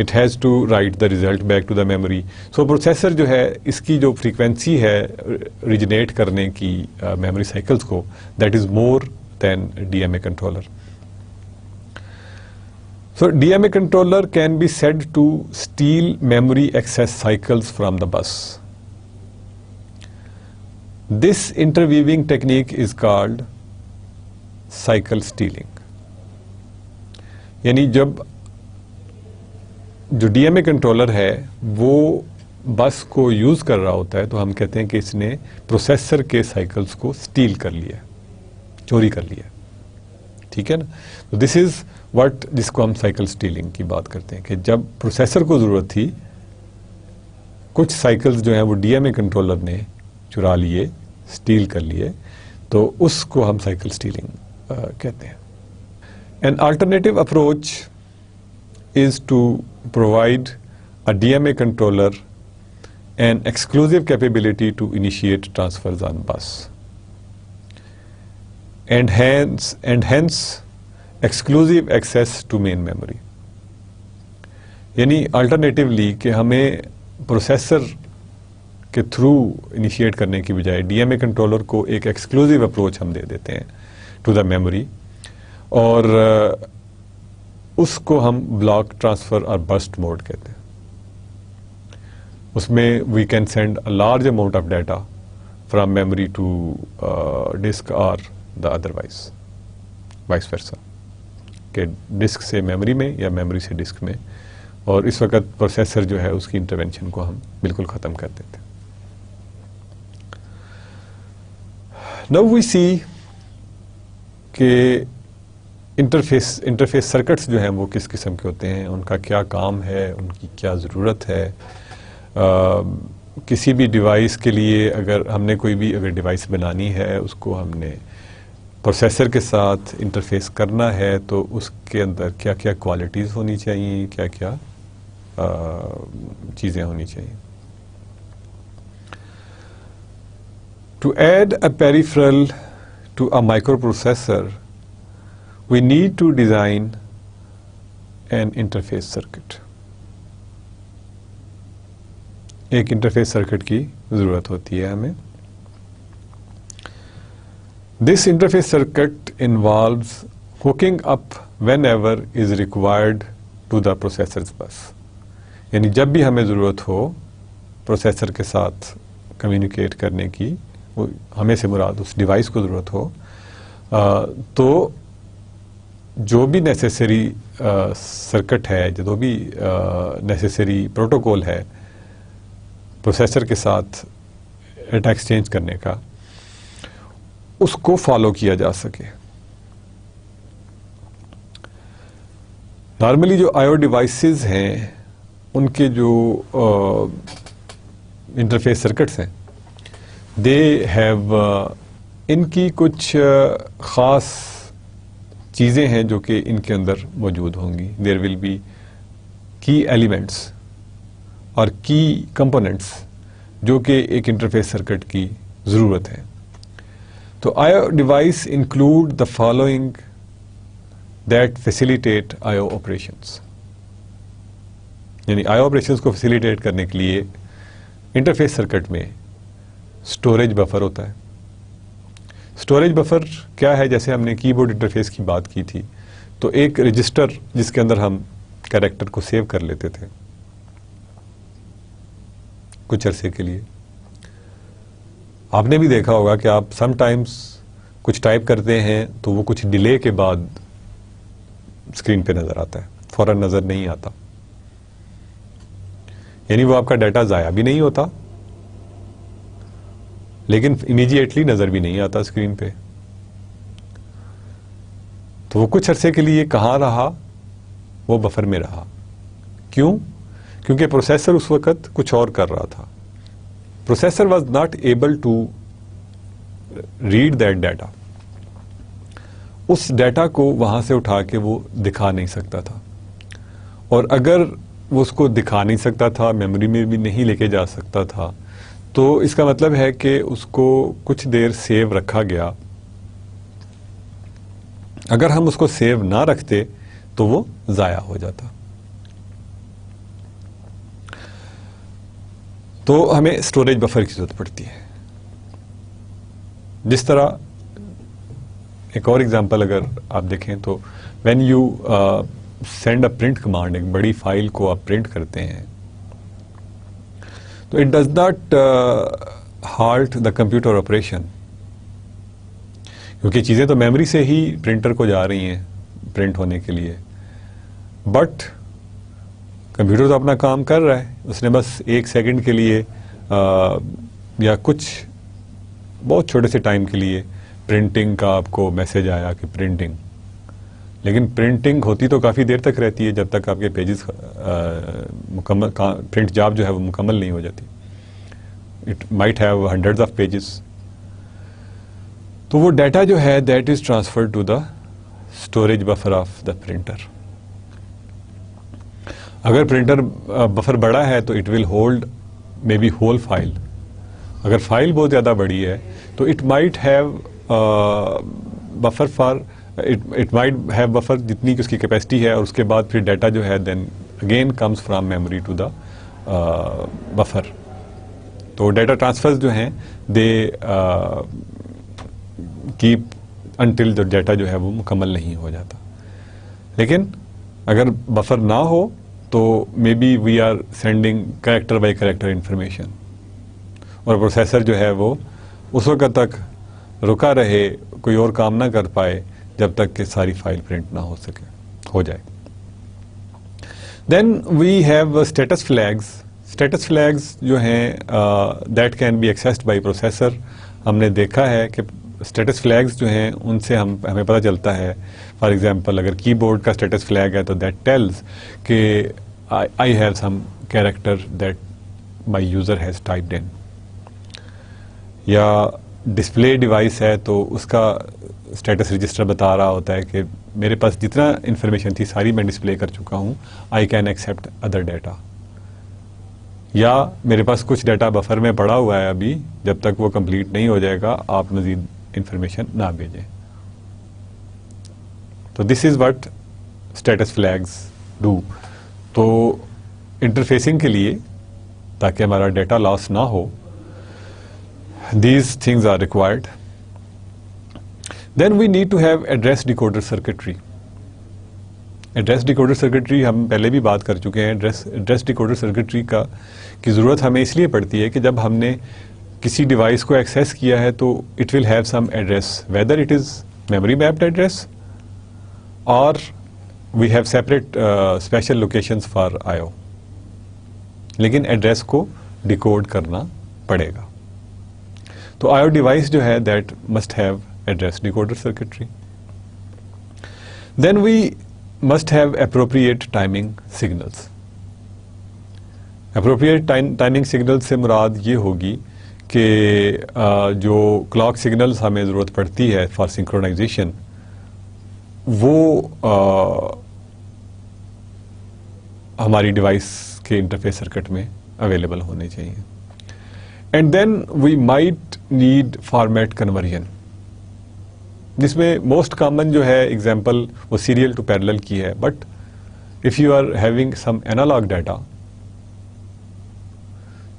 it has to write the result back to the memory. So processor جو ہے اس کی جو frequency ہے originate کرنے کی memory cycles کو, that is more than DMA controller. So DMA controller can be said to steal memory access cycles from the bus. This interweaving technique is called cycle stealing. یعنی جب جو D M A controller ہے وہ بس کو use کر رہا ہوتا ہے تو ہم کہتے ہیں کہ اس نے پروسیسر کے سائیکلز کو اسٹیل کر لیا, چوری کر لیا. ٹھیک ہے نا. تو دس از واٹ جس کو ہم سائیکل اسٹیلنگ کی بات کرتے ہیں کہ جب پروسیسر کو ضرورت تھی کچھ سائیکلز جو ہیں وہ ڈی ایم اے کنٹرولر نے چرا لیے, اسٹیل کر لیے, تو اس کو ہم سائیکل اسٹیلنگ کہتے ہیں. An alternative approach is to provide a DMA controller an exclusive capability to initiate transfers on bus and hence exclusive access to main memory. یعنی alternatively کہ ہمیں پروسیسر کے تھرو انیشیٹ کرنے کی بجائے ڈی ایم اے کنٹرولر کو ایک exclusive approach ہم دے دیتے ہیں ٹو دا میموری, اور اس کو ہم بلاک ٹرانسفر اور برسٹ موڈ کہتے ہیں. اس میں we can send a large amount of data from memory to disk اور دا ادروائز وائس ورسا, کہ ڈسک سے میموری میں یا میموری سے ڈسک میں, اور اس وقت پروسیسر جو ہے اس کی انٹرونشن کو ہم بالکل ختم کر دیتے ہیں. Now we see کہ انٹرفیس سرکٹس جو ہیں وہ کس قسم کے ہوتے ہیں, ان کا کیا کام ہے, ان کی کیا ضرورت ہے. کسی بھی ڈیوائس کے لیے اگر ہم نے کوئی بھی اگر ڈیوائس بنانی ہے, اس کو ہم نے پروسیسر کے ساتھ انٹرفیس کرنا ہے, تو اس کے اندر کیا کیا کوالٹیز ہونی چاہیے, کیا کیا چیزیں ہونی چاہیے. To add a peripheral to a microprocessor, we need to design an interface circuit. ایک انٹرفیس سرکٹ کی ضرورت ہوتی ہے ہمیں. This interface circuit involves hooking up whenever is required to the processor's bus. یعنی جب بھی ہمیں ضرورت ہو پروسیسر کے ساتھ کمیونیکیٹ کرنے کی, ہمیں سے مراد اس ڈیوائس کو ضرورت ہو, تو جو بھی نیسیسری سرکٹ ہے, جو بھی نیسیسری پروٹوکول ہے پروسیسر کے ساتھ ڈیٹا ایکسچینج کرنے کا, اس کو فالو کیا جا سکے. نارملی جو آئی او ڈیوائسز ہیں ان کے جو انٹرفیس سرکٹس ہیں, دے ہیو ان کی کچھ خاص چیزیں ہیں جو کہ ان کے اندر موجود ہوں گی. دیر ول بی کی ایلیمنٹس اور کی کمپوننٹس جو کہ ایک انٹرفیس سرکٹ کی ضرورت ہے. تو I O device include the following that facilitate I O operations. یعنی آئی/او آپریشنس کو فیسیلیٹیٹ کرنے کے لیے انٹرفیس سرکٹ میں اسٹوریج بفر ہوتا ہے. اسٹوریج بفر کیا ہے؟ جیسے ہم نے کی بورڈ انٹرفیس کی بات کی تھی تو ایک رجسٹر جس کے اندر ہم کیریکٹر کو سیو کر لیتے تھے کچھ عرصے کے لیے. آپ نے بھی دیکھا ہوگا کہ آپ سم ٹائمز کچھ ٹائپ کرتے ہیں تو وہ کچھ ڈیلے کے بعد اسکرین پہ نظر آتا ہے, فوراً نظر نہیں آتا. یعنی وہ آپ کا ڈیٹا ضائع بھی نہیں ہوتا لیکن امیڈیٹلی نظر بھی نہیں آتا اسکرین پہ. تو وہ کچھ عرصے کے لیے کہاں رہا؟ وہ بفر میں رہا. کیوں؟ کیونکہ پروسیسر اس وقت کچھ اور کر رہا تھا. Processor was not able to read that data. اس ڈیٹا کو وہاں سے اٹھا کے وہ دکھا نہیں سکتا تھا, اور اگر وہ اس کو دکھا نہیں سکتا تھا, میموری میں بھی نہیں لے کے جا سکتا تھا, تو اس کا مطلب ہے کہ اس کو کچھ دیر سیو رکھا گیا. اگر ہم اس کو سیو نہ رکھتے تو وہ ضائع ہو جاتا. تو ہمیں اسٹوریج بفر کی ضرورت پڑتی ہے. جس طرح ایک اور ایگزامپل اگر آپ دیکھیں تو when you send a print command, ایک بڑی فائل کو آپ پرنٹ کرتے ہیں تو it does not halt the computer operation, کیونکہ چیزیں تو میموری سے ہی پرنٹر کو جا رہی ہیں پرنٹ ہونے کے لیے. بٹ کمپیوٹر تو اپنا کام کر رہا ہے, اس نے بس 1 سیکنڈ کے لیے یا کچھ بہت چھوٹے سے ٹائم کے لیے پرنٹنگ کا آپ کو میسج آیا کہ پرنٹنگ, لیکن پرنٹنگ ہوتی تو کافی دیر تک رہتی ہے جب تک آپ کے پیجز مکمل پرنٹ جاب جو ہے وہ مکمل نہیں ہو جاتی. It might have hundreds of pages. تو وہ ڈیٹا جو ہے that is transfer to the storage buffer of the printer. اگر پرنٹر بفر بڑا ہے تو it will hold may be whole file. اگر فائل بہت زیادہ بڑی ہے تو it might have buffer for it might have buffer جتنی کہ اس کی کیپیسٹی ہے, اور اس کے بعد پھر ڈیٹا جو ہے then again comes from memory to the buffer. تو ڈیٹا ٹرانسفرز جو ہیں they keep until the data جو ہے وہ مکمل نہیں ہو جاتا. لیکن اگر بفر نہ ہو تو may be we are sending character by character information, اور پروسیسر جو ہے وہ اس وقت تک رکا رہے, کوئی اور کام نہ کر پائے جب تک کہ ساری فائل پرنٹ نہ ہو جائے. Then we have status flags. Status flags جو ہیں that can be accessed by processor. ہم نے دیکھا ہے کہ اسٹیٹس فلیگز جو ہیں ان سے ہمیں پتہ چلتا ہے, فار ایگزامپل اگر کی بورڈ کا اسٹیٹس فلیگ ہے تو دیٹ ٹیلز کہ I have some character that my user has typed in. یا ڈسپلے ڈیوائس ہے تو اس کا اسٹیٹس رجسٹر بتا رہا ہوتا ہے کہ میرے پاس جتنا انفارمیشن تھی ساری میں ڈسپلے کر چکا ہوں, I can accept other data. یا میرے پاس کچھ ڈیٹا بفر میں پڑا ہوا ہے ابھی, جب تک وہ کمپلیٹ نہیں ہو جائے گا آپ مزید انفارمیشن نہ بھیجیں. تو this is what status flags do. تو انٹرفیسنگ کے لیے تاکہ ہمارا ڈیٹا لاس نہ ہو, these things are required. Then we need to have address decoder circuitry. Address decoder circuitry ہم پہلے بھی بات کر چکے ہیں. address decoder circuitry کی ضرورت ہمیں اس لیے پڑتی ہے کہ جب ہم نے کسی ڈیوائس کو ایکسیس کیا ہے تو it will have some address, whether it is memory mapped address or we have separate special locations for I/O. لیکن ایڈریس کو ڈیکوڈ کرنا پڑے گا. تو آئی/او ڈیوائس جو ہے that must have address decoder circuitry. Then we must have appropriate timing signals. Appropriate timing signal سے مراد یہ ہوگی کہ جو کلاک سگنلس ہمیں ضرورت پڑتی ہے فار سنکرونائزیشن وہ ہماری ڈیوائس کے انٹرفیس سرکٹ میں اویلیبل ہونے چاہیے. And then we might need format conversion, جس میں موسٹ کامن جو ہے ایگزامپل وہ سیریل ٹو پیرلل کی ہے. But if you are having some analogue data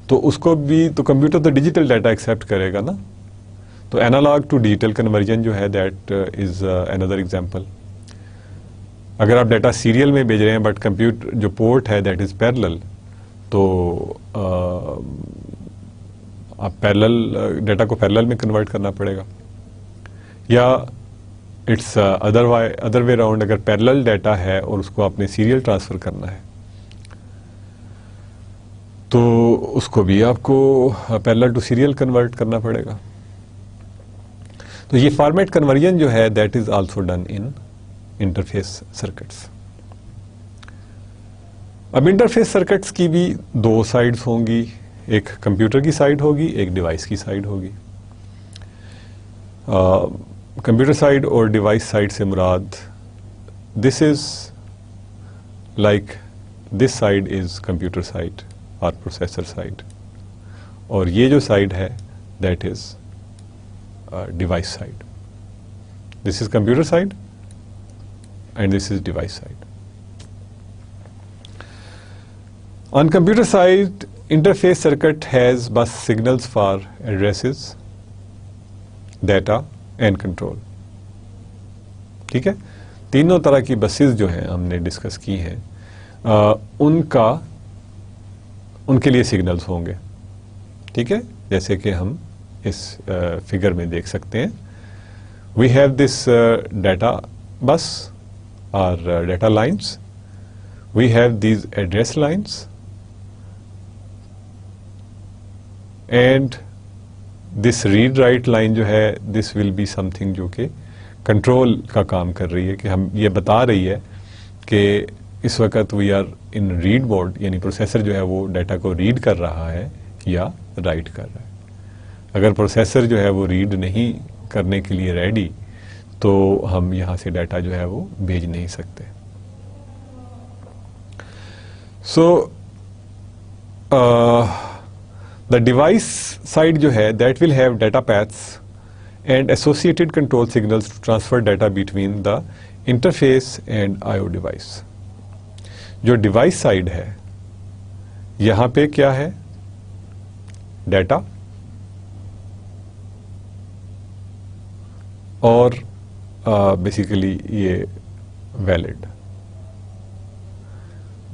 تو اس کو بھی تو کمپیوٹر تو ڈیجیٹل ڈیٹا ایکسیپٹ کرے گا نا. تو اینالاگ ٹو ڈیجیٹل کنورژن جو ہے دیٹ از اندر ایگزامپل. اگر آپ ڈیٹا سیریل میں بھیج رہے ہیں بٹ کمپیوٹر جو پورٹ ہے دیٹ از پیرلل، تو آپ پیرلل ڈیٹا کو پیرلل میں کنورٹ کرنا پڑے گا. یا اٹس ادر وے راؤنڈ، اگر پیرلل ڈیٹا ہے اور اس کو آپ نے سیریل ٹرانسفر کرنا ہے تو اس کو بھی آپ کو پیرلل ٹو سیریل کنورٹ کرنا پڑے گا. تو یہ فارمیٹ کنورژن جو ہے that is also done in interface circuits. اب انٹرفیس سرکٹس کی بھی دو سائڈز ہوں گی، ایک کمپیوٹر کی سائڈ ہوگی، ایک ڈیوائس کی سائڈ ہوگی. کمپیوٹر سائڈ اور ڈیوائس سائڈ سے مراد this is like this side is computer side اور پروسیسر سائڈ، اور یہ جو سائڈ ہے that is device side. This is computer side and this is device side. On computer side, interface circuit has bus signals for addresses, data and control. ٹھیک ہے، تینوں طرح کی بسز جو ہیں ہم نے ڈسکس کی ہیں، ان کے لیے سگنلز ہوں گے. ٹھیک ہے، جیسے کہ ہم اس فگر میں دیکھ سکتے ہیں. We have this data bus اور data lines. We have these address lines and this read write line جو ہے دس ول بی سم تھنگ جو کہ کنٹرول کا کام کر رہی ہے، کہ ہم یہ بتا رہی ہے کہ اس وقت we are in read mode, یعنی پروسیسر جو ہے وہ ڈیٹا کو ریڈ کر رہا ہے یا رائٹ کر رہا ہے. اگر پروسیسر جو ہے وہ ریڈ نہیں کرنے کے لیے ریڈی تو ہم یہاں سے ڈیٹا جو ہے وہ بھیج نہیں سکتے. سو the device side جو ہے that will have data paths and associated control signals to transfer data between the interface and IO device. جو device side ہے یہاں پہ کیا ہے؟ ڈیٹا اور بیسیکلی یہ ویلڈ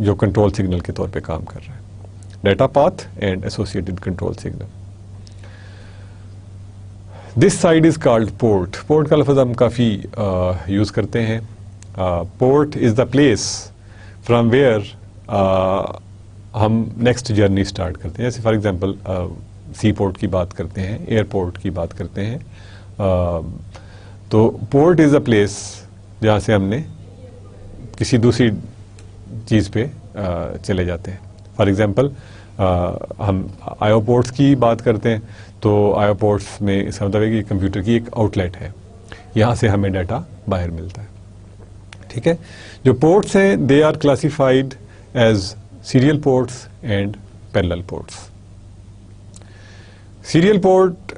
جو کنٹرول سگنل کے طور پہ کام کر رہا ہے. Data path and associated control signal. This side is called port. Port کا لفظ ہم کافی یوز کرتے ہیں. Port is the place from where ہم نیکسٹ جرنی اسٹارٹ کرتے ہیں. جیسے فار ایگزامپل سی پورٹ کی بات کرتے ہیں، ایئرپورٹ کی بات کرتے ہیں. تو پورٹ از اے پلیس جہاں سے ہم نے کسی دوسری چیز پہ چلے جاتے ہیں. فار ایگزامپل ہم آئیو پورٹس کی بات کرتے ہیں تو آئیو پورٹس میں اس کا مطلب ہے کہ کمپیوٹر کی ایک آؤٹ لیٹ ہے، یہاں سے ہمیں ڈیٹا باہر ملتا ہے. ٹھیک ہے، جو پورٹس ہیں they are classified as serial ports and parallel ports. Serial port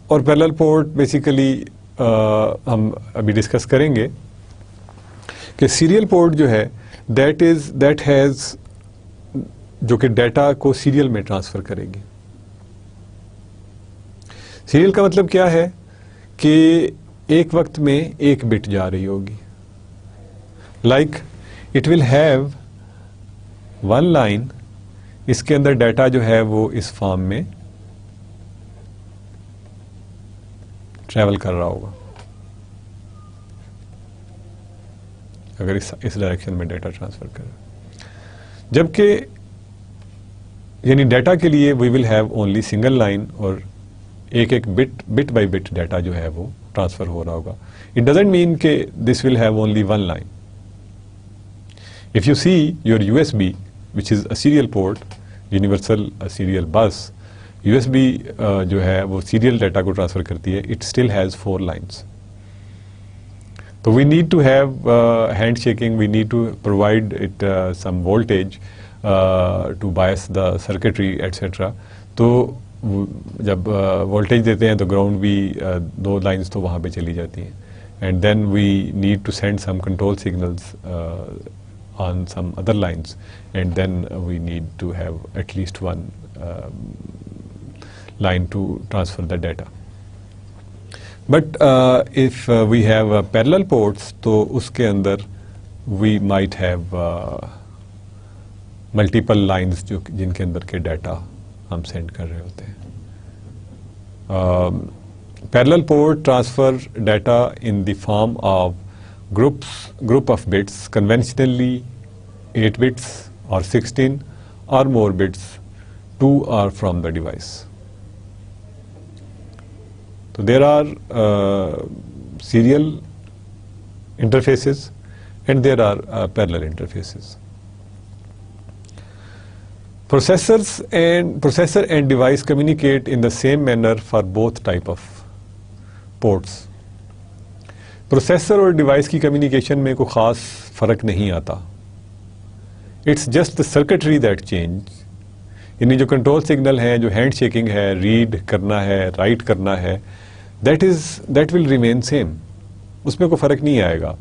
اور پیرلل پورٹ بیسیکلی ہم ابھی ڈسکس کریں گے کہ سیریل پورٹ جو ہے دیٹ ہیز جو کہ ڈیٹا کو سیریل میں ٹرانسفر کرے گی. سیریل کا مطلب کیا ہے کہ ایک وقت میں ایک بٹ جا رہی ہوگی. Like it will have one line, اس کے اندر ڈیٹا جو ہے وہ اس فارم میں ٹریول کر رہا ہوگا اگر اس ڈائریکشن میں ڈیٹا ٹرانسفر کر رہا ہے. جبکہ یعنی ڈیٹا کے لیے we will have only single line اور ایک بٹ بائی بٹ ڈیٹا جو ہے وہ ٹرانسفر ہو رہا ہوگا. اٹ ڈزنٹ مین کہ this will have only one line. If you see your U S B which is a serial port, universal serial bus, U S B جو ہے وہ serial data کو ٹرانسفر کرتی ہے. It still has 4 lines. تو we need to have hand shaking, we need to provide it some voltage to bias the circuitry etcetera. تو جب voltage دیتے ہیں تو گراؤنڈ بھی 2 لائنس تو وہاں پہ چلی جاتی ہیں, and then we need to send some control signals on some other lines, and then we need to have at least one line to transfer the data. But if we have parallel ports, to uske andar we might have multiple lines jo jinke andar ke data hum send kar rahe hote hain. Parallel port transfer data in the form of group of bits, conventionally 8 bits or 16 or more bits. 2 are from the device. So there are serial interfaces and there are parallel interfaces. Processor and device communicate in the same manner for both type of ports. Processor اور device کی communication میں کوئی خاص فرق نہیں آتا. It's just the circuitry that change. یعنی جو کنٹرول سگنل ہے, جو ہینڈ شیکنگ ہے, ریڈ کرنا ہے, رائٹ کرنا ہے, دیٹ ول ریمین سیم. اس میں کوئی فرق نہیں آئے گا.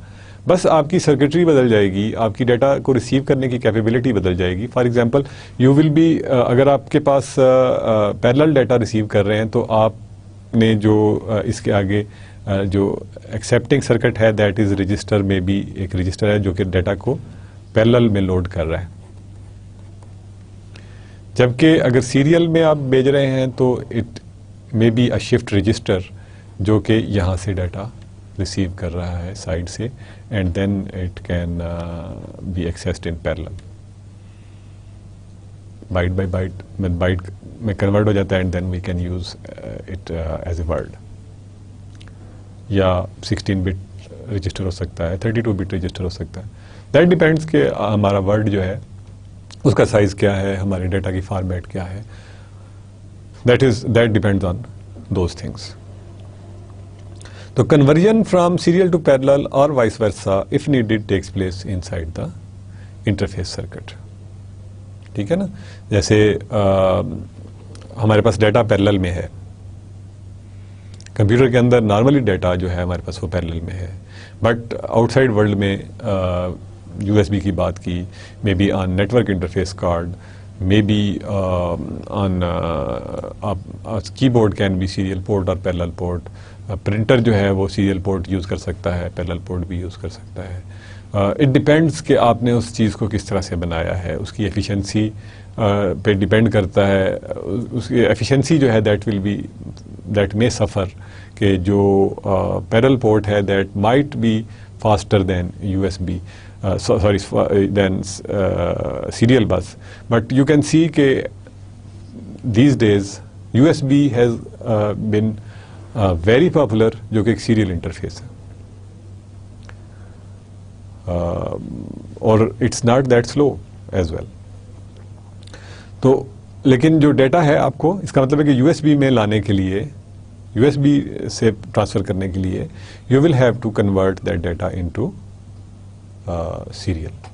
بس آپ کی سرکٹری بدل جائے گی, آپ کی ڈیٹا کو ریسیو کرنے کی کیپیبلٹی بدل جائے گی. For example you will be, اگر آپ کے پاس پیرلل ڈیٹا ریسیو کر رہے ہیں تو آپ نے جو اس کے آگے جو ایکسیپٹنگ سرکٹ ہے دیٹ از رجسٹر میں بھی ایک رجسٹر ہے جو کہ ڈیٹا کو پیرلل میں لوڈ کر رہا ہے. جبکہ اگر سیریل میں آپ بھیج رہے ہیں تو it may be a shift register جو کہ یہاں سے ڈیٹا ریسیو کر رہا ہے سائڈ سے, and then it can be accessed in parallel. Byte by byte میں کنورٹ ہو جاتا ہے, and then we can use it as a word. یا 16 بٹ رجسٹر ہو سکتا ہے, 32 بٹ رجسٹر ہو سکتا ہے. دیٹ ڈیپینڈس کہ ہمارا ورڈ جو ہے اس کا سائز کیا ہے, ہمارے ڈیٹا کی فارمیٹ کیا ہے. That depends on those things. تو conversion from serial to parallel اور vice versa if needed takes place inside the interface circuit. ٹھیک ہے نا. جیسے ہمارے پاس ڈیٹا پیرلل میں ہے, کمپیوٹر کے اندر نارملی ڈیٹا جو ہے ہمارے پاس وہ پیرلل میں ہے, بٹ آؤٹ سائڈ ورلڈ میں یو ایس بی کی بات کی, may be on network interface card, may be on keyboard can be serial port اور پیرلل پورٹ. پرنٹر جو ہے وہ سیریل پورٹ یوز کر سکتا ہے, پیرلل پورٹ بھی یوز کر سکتا ہے. اٹ ڈپینڈس کہ آپ نے اس چیز کو کس طرح سے بنایا ہے, اس کی ایفیشنسی پہ ڈپینڈ کرتا ہے. اس کی ایفیشنسی جو ہے دیٹ may suffer کہ جو پیرل پورٹ ہے that might be faster than U S B, then serial bus. But you can see کہ these days U S B has been very popular, جو کہ ایک سیریل انٹرفیس ہے, اور it's not that slow as well. تو لیکن جو data ہے آپ کو, اس کا مطلب ہے کہ یو ایس بی میں لانے کے لیے, یو ایس بی سے ٹرانسفر کرنے کے لیے you will have to convert that data into serial.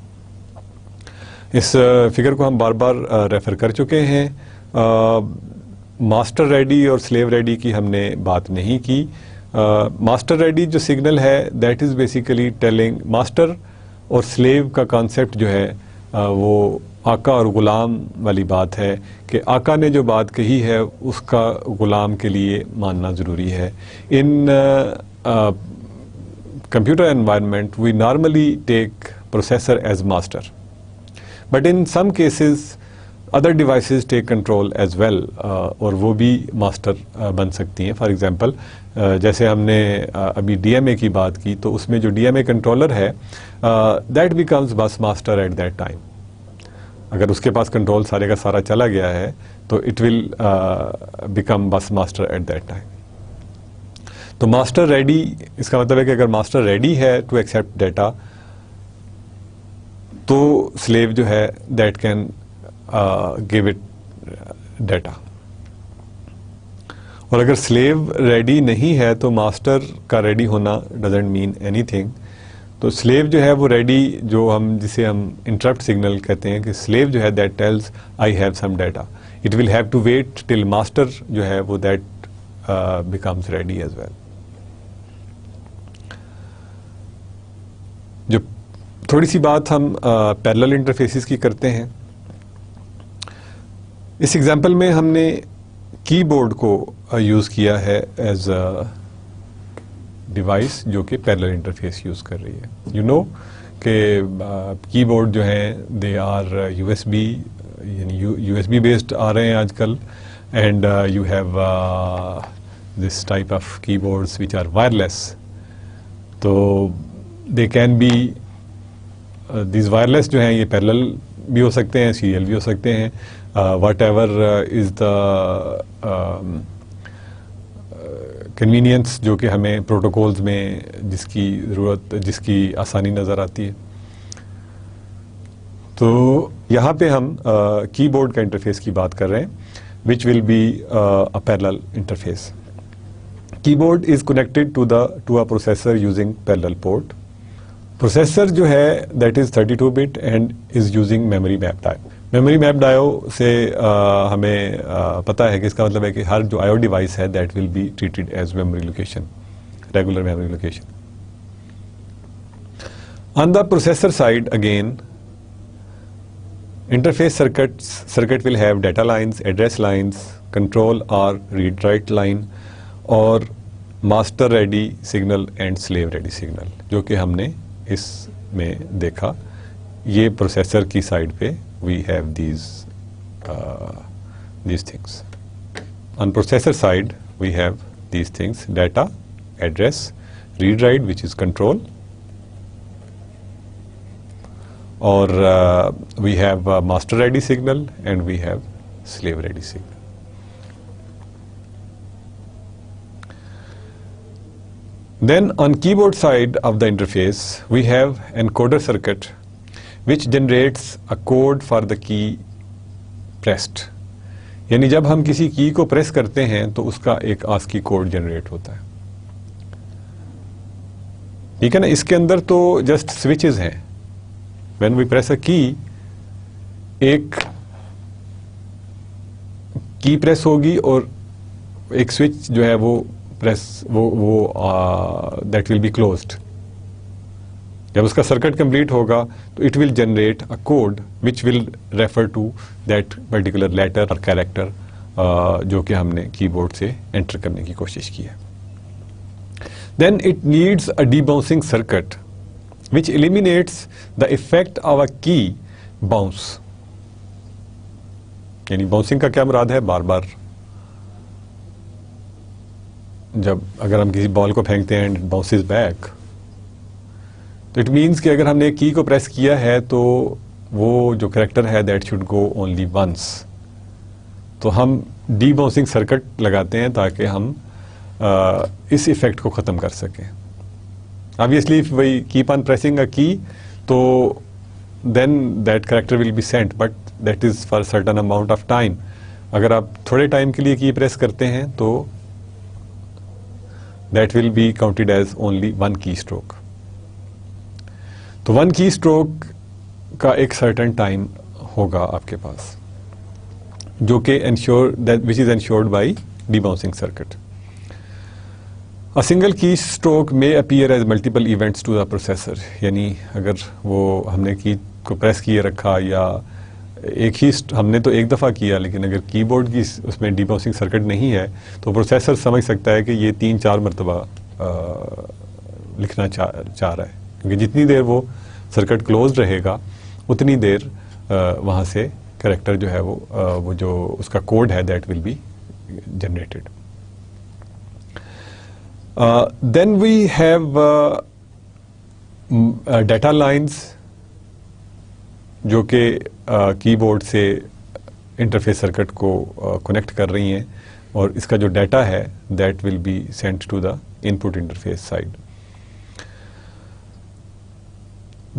اس فگر کو ہم بار بار ریفر کر چکے ہیں. ماسٹر ریڈی اور سلیو ریڈی کی ہم نے بات نہیں کی. ماسٹر ریڈی جو سگنل ہے that is basically telling, master اور سلیو کا کانسیپٹ جو ہے وہ آقا اور غلام والی بات ہے کہ آقا نے جو بات کہی ہے اس کا غلام کے لیے ماننا ضروری ہے. In computer environment we normally take processor as master, but in some cases other devices take control as well, اور وہ بھی ماسٹر بن سکتی ہیں. فار ایگزامپل جیسے ہم نے ابھی ڈی ایم اے کی بات کی, تو اس میں جو ڈی ایم اے کنٹرولر ہے دیٹ بیکمز بس ماسٹر ایٹ دیٹ ٹائم. اگر اس کے پاس کنٹرول سارے کا سارا چلا گیا ہے تو اٹ ول بیکم بس ماسٹر ایٹ دیٹ ٹائم. تو ماسٹر ریڈی, اس کا مطلب ہے کہ اگر ماسٹر ریڈی ہے ٹو ایکسیپٹ ڈیٹا تو سلیو جو ہے that can give it data. اور اگر سلیو ریڈی نہیں ہے تو ماسٹر کا ریڈی ہونا ڈزنٹ مین اینی تھنگ. تو سلیو جو ہے وہ ریڈی، جو ہم جسے ہم انٹرپٹ سگنل کہتے ہیں کہ سلیو جو ہے that tells I have some data, it will have to wait till master جو ہے وہ that becomes ready as well. جو تھوڑی سی بات ہم پیرلل انٹرفیسز کی کرتے ہیں. اس ایگزامپل میں ہم نے کی بورڈ کو یوز کیا ہے ایز اے ڈیوائس جو کہ پیرلل انٹرفیس یوز کر رہی ہے. یو نو کہ کی بورڈ جو ہیں they are U S B, یعنی یو ایس بی بیسڈ آ رہے ہیں آج کل، and you have this type of keyboards which are wireless. تو they can be these wireless جو ہیں یہ پیرلل بھی ہو سکتے ہیں، سیریل بھی ہو سکتے ہیں. What ever is the convenience جو کہ ہمیں پروٹوکولز میں جس کی ضرورت، جس کی آسانی نظر آتی ہے. تو یہاں پہ ہم کی بورڈ کا انٹرفیس کی بات کر رہے ہیں which will be a parallel interface. Keyboard is connected to a processor using parallel port. Processor جو ہے that is 32 bit and is using memory map ڈائیو. میموری میپ ڈائیو سے ہمیں پتہ ہے کہ اس کا مطلب ہے کہ ہر جو آئی او ڈیوائس ہے that will be treated as memory location, regular memory location. On the processor side again interface circuit will have data lines, address lines, control or read write line اور master ready signal and slave ready signal جو کہ ہم نے اس میں دیکھا. یہ processor کی side پہ we have these things. On processor side we have these things: data, address, read write which is control, or we have master ready signal and we have slave ready signal. Then on keyboard side of the interface we have encoder circuit which generates a code for the key pressed. یعنی جب ہم کسی کی کو press کرتے ہیں تو اس کا ایک ASCII کوڈ جنریٹ ہوتا ہے. ٹھیک ہے نا. اس کے اندر تو جسٹ سوئچز ہیں. when we press a key ایک کی پریس ہوگی اور ایک سوئچ جو ہے وہ پریس وہ دیٹ ول بی کلوزڈ. جب اس کا سرکٹ کمپلیٹ ہوگا تو it will generate a code which will refer to that particular letter اور کیریکٹر جو کہ ہم نے کی بورڈ سے انٹر کرنے کی کوشش کی ہے. Then it needs a debouncing circuit which eliminates the effect of a key bounce. یعنی باؤنسنگ کا کیا مراد ہے؟ بار بار جب اگر ہم کسی بال کو پھینکتے ہیں and it bounces back تو اٹ مینس کہ اگر ہم نے کی کو پریس کیا ہے تو وہ جو کریکٹر ہے that should go only once. تو ہم ڈی باؤنسنگ سرکٹ لگاتے ہیں تاکہ ہم اس ایفیکٹ کو ختم کر سکیں. Obviously if we keep on pressing a key تو then that character will be sent, but that is for certain amount of time. اگر آپ تھوڑے ٹائم کے لیے کی پریس کرتے ہیں تو that will be counted as only one key stroke. تو ون کی اسٹروک کا ایک سرٹن ٹائم ہوگا آپ کے پاس جو کہ which is ensured by debouncing circuit. A single key stroke may appear as multiple events to the processor. یعنی اگر وہ ہم نے کی کو پریس کیے رکھا یا ایک ہی ہم نے تو ایک دفعہ کیا لیکن اگر کی بورڈ کی اس میں ڈیباؤنسنگ سرکٹ نہیں ہے تو پروسیسر سمجھ سکتا ہے کہ یہ 3-4 مرتبہ لکھنا چاہ رہا ہے کیونکہ جتنی دیر وہ سرکٹ کلوز رہے گا اتنی دیر وہاں سے کریکٹر جو ہے وہ جو اس کا کوڈ ہے that will be generated. Then we have data lines جو کہ کی بورڈ سے انٹرفیس سرکٹ کو کنیکٹ کر رہی ہیں اور اس کا جو ڈیٹا ہے that will be sent to the input interface side.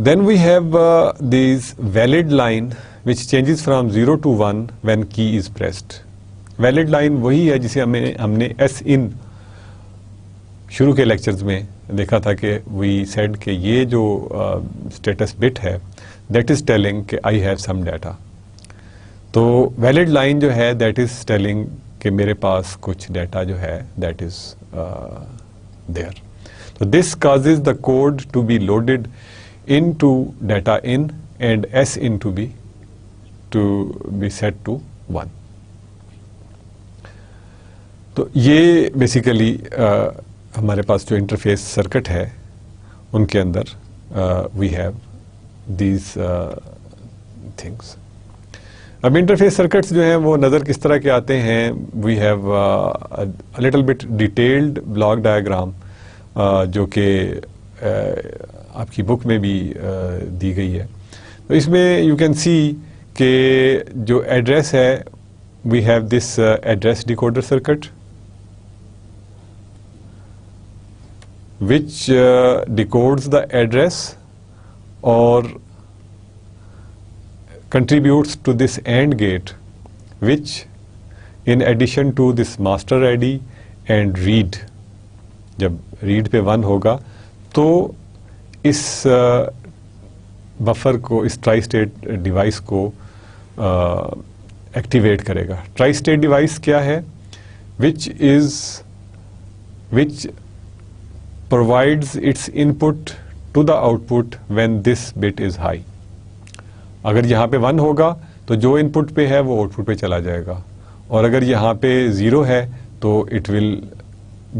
Then we have this valid line which changes from 0 to 1 when key is pressed. Valid line وہی ہے جسے ہم نے S in شروع کے لیکچرز میں دیکھا تھا کہ وی سیڈ کہ یہ جو اسٹیٹس بٹ ہے دیٹ از ٹیلنگ کہ آئی ہیو سم ڈیٹا. تو ویلڈ لائن جو ہے دیٹ از ٹیلنگ کہ میرے پاس کچھ ڈیٹا جو ہے دیٹ از دیئر. تو this causes the code to be loaded into data in and S in to be set to 1. تو یہ بیسیکلی ہمارے پاس جو انٹرفیس سرکٹ ہے ان کے اندر وی ہیو دیز تھنگس. اب انٹرفیس سرکٹس جو ہیں وہ نظر کس طرح کے آتے ہیں؟ We have little bit detailed block diagram جو کہ آپ کی بک میں بھی دی گئی ہے. تو اس میں یو کین سی کہ جو ایڈریس ہے we have this address decoder circuit which decodes the address or contributes to this AND gate, which in addition to this master ID and read, جب read پہ 1 ہوگا تو اس بفر کو، اس tri state device کو activate کرے گا. Tri state device کیا ہے؟ which provides its input to the output when this bit is high. اگر یہاں پہ 1 ہوگا تو جو ان پٹ پہ ہے وہ آؤٹ پٹ پہ چلا جائے گا، اور اگر یہاں پہ 0 ہے تو it will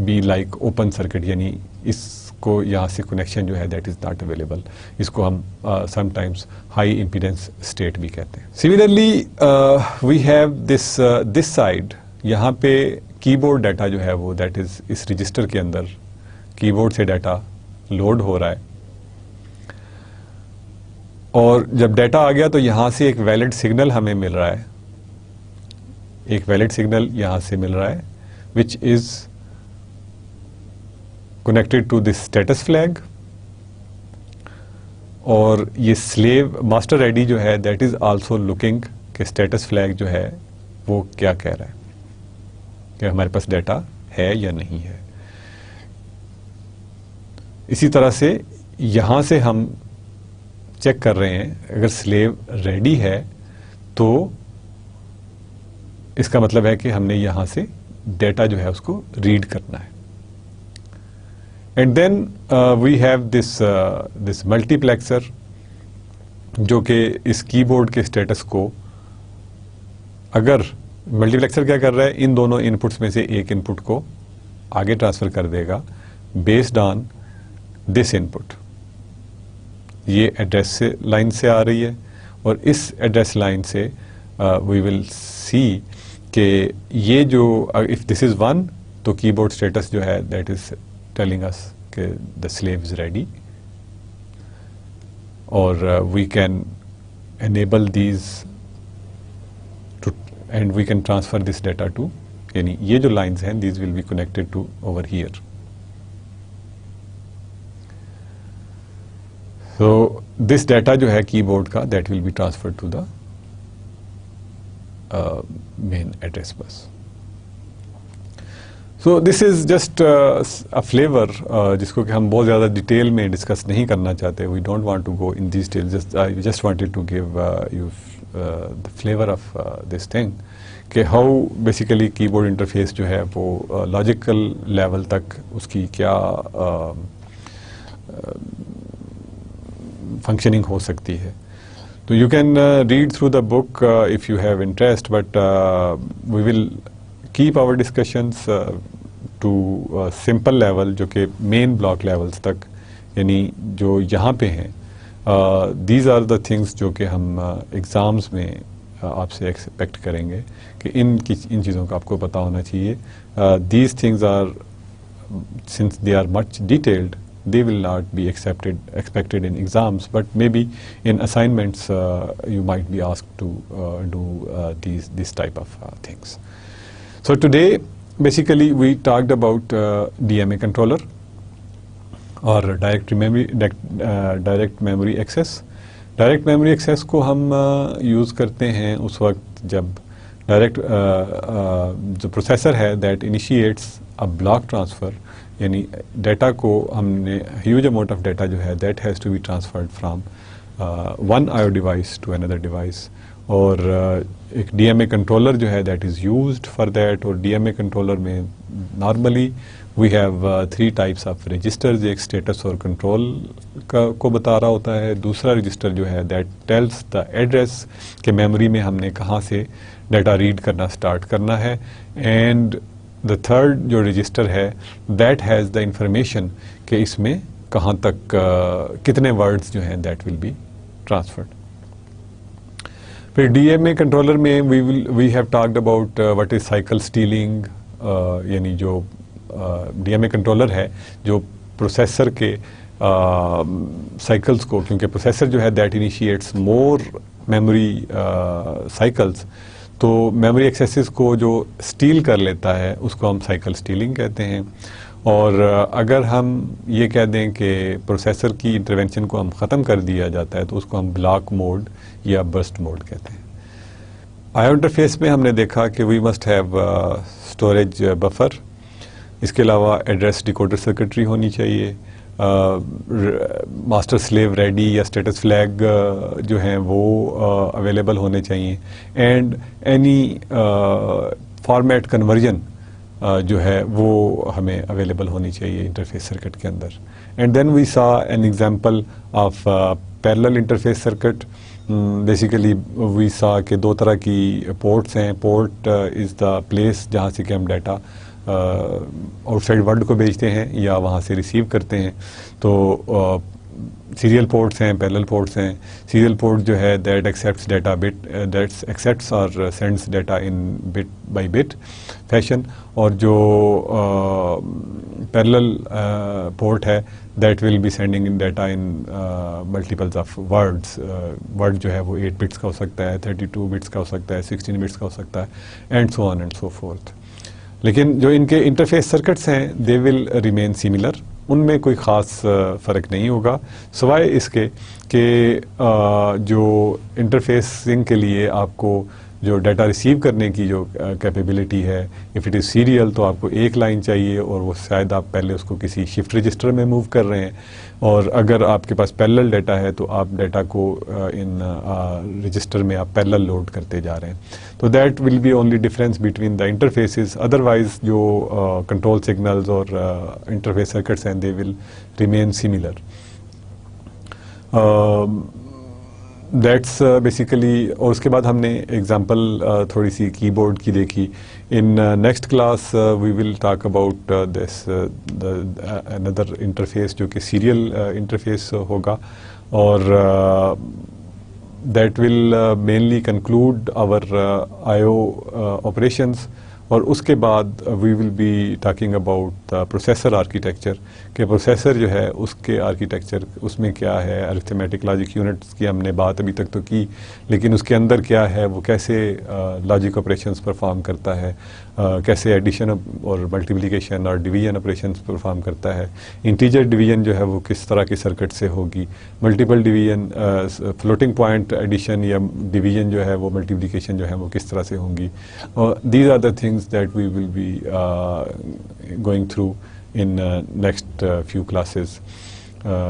be like open circuit, یعنی اس کو یہاں سے کنیکشن جو ہے دیٹ از ناٹ اویلیبل. اس کو ہم sometimes high impedance state بھی کہتے ہیں. Similarly we have this side, یہاں پہ کی بورڈ ڈیٹا جو ہے وہ دیٹ از اس رجسٹر کے اندر کی بورڈ سے ڈیٹا لوڈ ہو رہا ہے، اور جب ڈیٹا آ گیا تو یہاں سے ایک ویلڈ سگنل ہمیں مل رہا ہے، ایک ویلڈ سگنل یہاں سے مل رہا ہے which is connected to this status flag. اور یہ سلیو ماسٹر آئی ڈی جو ہے دیٹ از آلسو لوکنگ کہ اسٹیٹس فلیگ جو ہے وہ کیا کہہ رہا ہے کہ ہمارے پاس ڈیٹا ہے یا نہیں ہے. اسی طرح سے یہاں سے ہم چیک کر رہے ہیں اگر سلیو ریڈی ہے تو اس کا مطلب ہے کہ ہم نے یہاں سے ڈیٹا جو ہے اس کو ریڈ کرنا ہے. And then we have this multiplexer جو کہ اس کی بورڈ کے اسٹیٹس کو، اگر ملٹی پلیکسر کیا کر رہا ہے، ان دونوں ان پٹس میں سے ایک ان پٹ کو آگے ٹرانسفر کر دے گا بیسڈ آن دس ان پٹ. یہ ایڈریس سے لائن سے آ رہی ہے، اور اس ایڈریس لائن سے وی ول سی کہ یہ جو اف دس از 1 تو کی بورڈ اسٹیٹس جو ہے دیٹ از ٹیلنگ اس کہ دا سلیو از ریڈی، اور we can enable these and we can transfer this data to, یعنی یہ جو لائنز ہیں these will be connected to over here. So this data جو ہے کی بورڈ کا that will be transferred to the main address bus. So this is just a flavor جس کو کہ ہم بہت زیادہ ڈیٹیل میں ڈسکس نہیں کرنا چاہتے. We don't want to go in these details. I just wanted to give you the flavor of this thing کہ how basically کی بورڈ انٹرفیس جو ہے وہ لاجیکل لیول تک اس کی کیا فنکشننگ ہو سکتی ہے. تو you can read through the book if you have interest, but we will keep our discussions to simple level جو کہ مین بلاک لیولس تک، یعنی جو یہاں پہ ہیں. دیز آر دا تھنگس جو کہ ہم ایگزامس میں آپ سے ایکسپیکٹ کریں گے کہ ان چیزوں کا آپ کو پتہ ہونا چاہیے. These things are since they are much detailed they will not be expected in exams, but maybe in assignments you might be asked to do this type of things. So today basically we talked about DMA controller or direct memory access. Direct memory access کو ہم use کرتے ہیں اس وقت جب direct جو processor ہے that initiates a block transfer, یعنی data کو ہم نے ہیوج اماؤنٹ آف ڈیٹا جو ہے that has to be transferred from one I O device to another device. اور ایک ڈی ایم اے کنٹرولر جو ہے that is used for that. اور ڈی ایم اے کنٹرولر میں normally we have 3 types of registers. ایک status اور control کو بتا رہا ہوتا ہے. دوسرا رجسٹر جو ہے دیٹ ٹیلس دا ایڈریس کہ میموری میں ہم نے کہاں سے ڈیٹا ریڈ کرنا اسٹارٹ کرنا ہے. اینڈ دا تھرڈ جو رجسٹر ہے دیٹ ہیز دا انفارمیشن کہ اس میں کہاں تک کتنے ورڈز جو ہیں دیٹ ول بی ٹرانسفرڈ. پھر ڈی ایم اے کنٹرولر میں we have talked about what is cycle stealing. یعنی جو ڈی ایم اے کنٹرولر ہے جو پروسیسر کے سائیکلس کو، کیونکہ پروسیسر جو ہے that initiates more memory cycles, تو میموری ایکسیسز کو جو اسٹیل کر لیتا ہے اس کو ہم سائیکل اسٹیلنگ کہتے ہیں. اور اگر ہم یہ کہہ دیں کہ پروسیسر کی انٹرونشن کو ہم ختم کر دیا جاتا ہے تو اس کو ہم بلاک موڈ یا برسٹ موڈ کہتے ہیں. آئی او انٹرفیس میں ہم نے دیکھا کہ we must have storage buffer. اس کے علاوہ ایڈریس ڈیکوڈر سرکٹری ہونی چاہیے. ماسٹر سلیو ریڈی یا اسٹیٹس فلیگ جو ہیں وہ اویلیبل ہونے چاہیے. اینڈ اینی فارمیٹ کنورژن جو ہے وہ ہمیں اویلیبل ہونی چاہیے انٹرفیس سرکٹ کے اندر. And then we saw an example of parallel interface circuit. Basically we saw کہ 2 طرح کی پورٹس ہیں. پورٹ از دا پلیس جہاں سے کہ ہم ڈیٹا آؤٹ سائڈ ورلڈ کو بھیجتے ہیں یا وہاں سے ریسیو کرتے ہیں. تو سیریل پورٹس ہیں، پیرلل پورٹس ہیں. سیریل پورٹ جو ہے that accepts data bit, that accepts اور sends data in bit by bit fashion. اور جو پیرلل پورٹ ہے that will be sending in data in multiples of words. Word جو ہے وہ 8 بٹس کا ہو سکتا ہے، 32 بٹس کا ہو سکتا ہے، 16 بٹس کا ہو سکتا ہے، and so on and so forth. لیکن جو ان کے انٹرفیس سرکٹس ہیں دے ول ریمین سیملر. ان میں کوئی خاص فرق نہیں ہوگا سوائے اس کے کہ جو انٹرفیسنگ کے لیے آپ کو جو ڈیٹا ریسیو کرنے کی جو کیپیبلٹی ہے، اف اٹ از سیریل تو آپ کو ایک لائن چاہیے اور وہ شاید آپ پہلے اس کو کسی شفٹ رجسٹر میں موو کر رہے ہیں. اور اگر آپ کے پاس پیرلل ڈیٹا ہے تو آپ ڈیٹا کو ان رجسٹر میں آپ پیرلل لوڈ کرتے جا رہے ہیں. تو that will be only difference between the interfaces. Otherwise جو کنٹرول سگنلز اور انٹرفیس سرکٹس ہیں they will remain similar. That's basically. اور اس کے بعد ہم نے ایگزامپل تھوڑی سی کی بورڈ کی دیکھی. In next class we will talk about this اندر انٹرفیس جو کہ سیریل انٹرفیس ہوگا. اور that will mainly conclude our I O operations. اور اس کے بعد we will be talking about processor architecture کہ پروسیسر جو ہے اس کے آرکیٹیکچر اس میں کیا ہے. ارتھمیٹک لاجک یونٹس کی ہم نے بات ابھی تک تو کی، لیکن اس کے اندر کیا ہے، وہ کیسے لاجک آپریشنز پرفارم کرتا ہے، کیسے ایڈیشن اور ملٹیپلیکیشن اور ڈویژن آپریشنز پرفارم کرتا ہے. انٹیجر ڈویژن جو ہے وہ کس طرح کی سرکٹ سے ہوگی. Multiple division floating point addition یا ڈویژن جو ہے وہ ملٹیپلیکیشن جو ہے وہ کس طرح سے ہوں گی. These are the things that we will be going through in next few classes,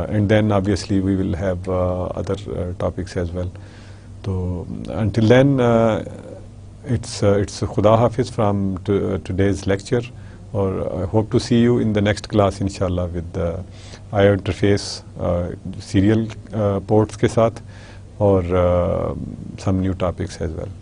and then obviously we will have other topics as well. So until then it's Khuda Hafiz from today's lecture, or I hope to see you in the next class inshallah with the IO interface serial ports ke sath, or some new topics as well.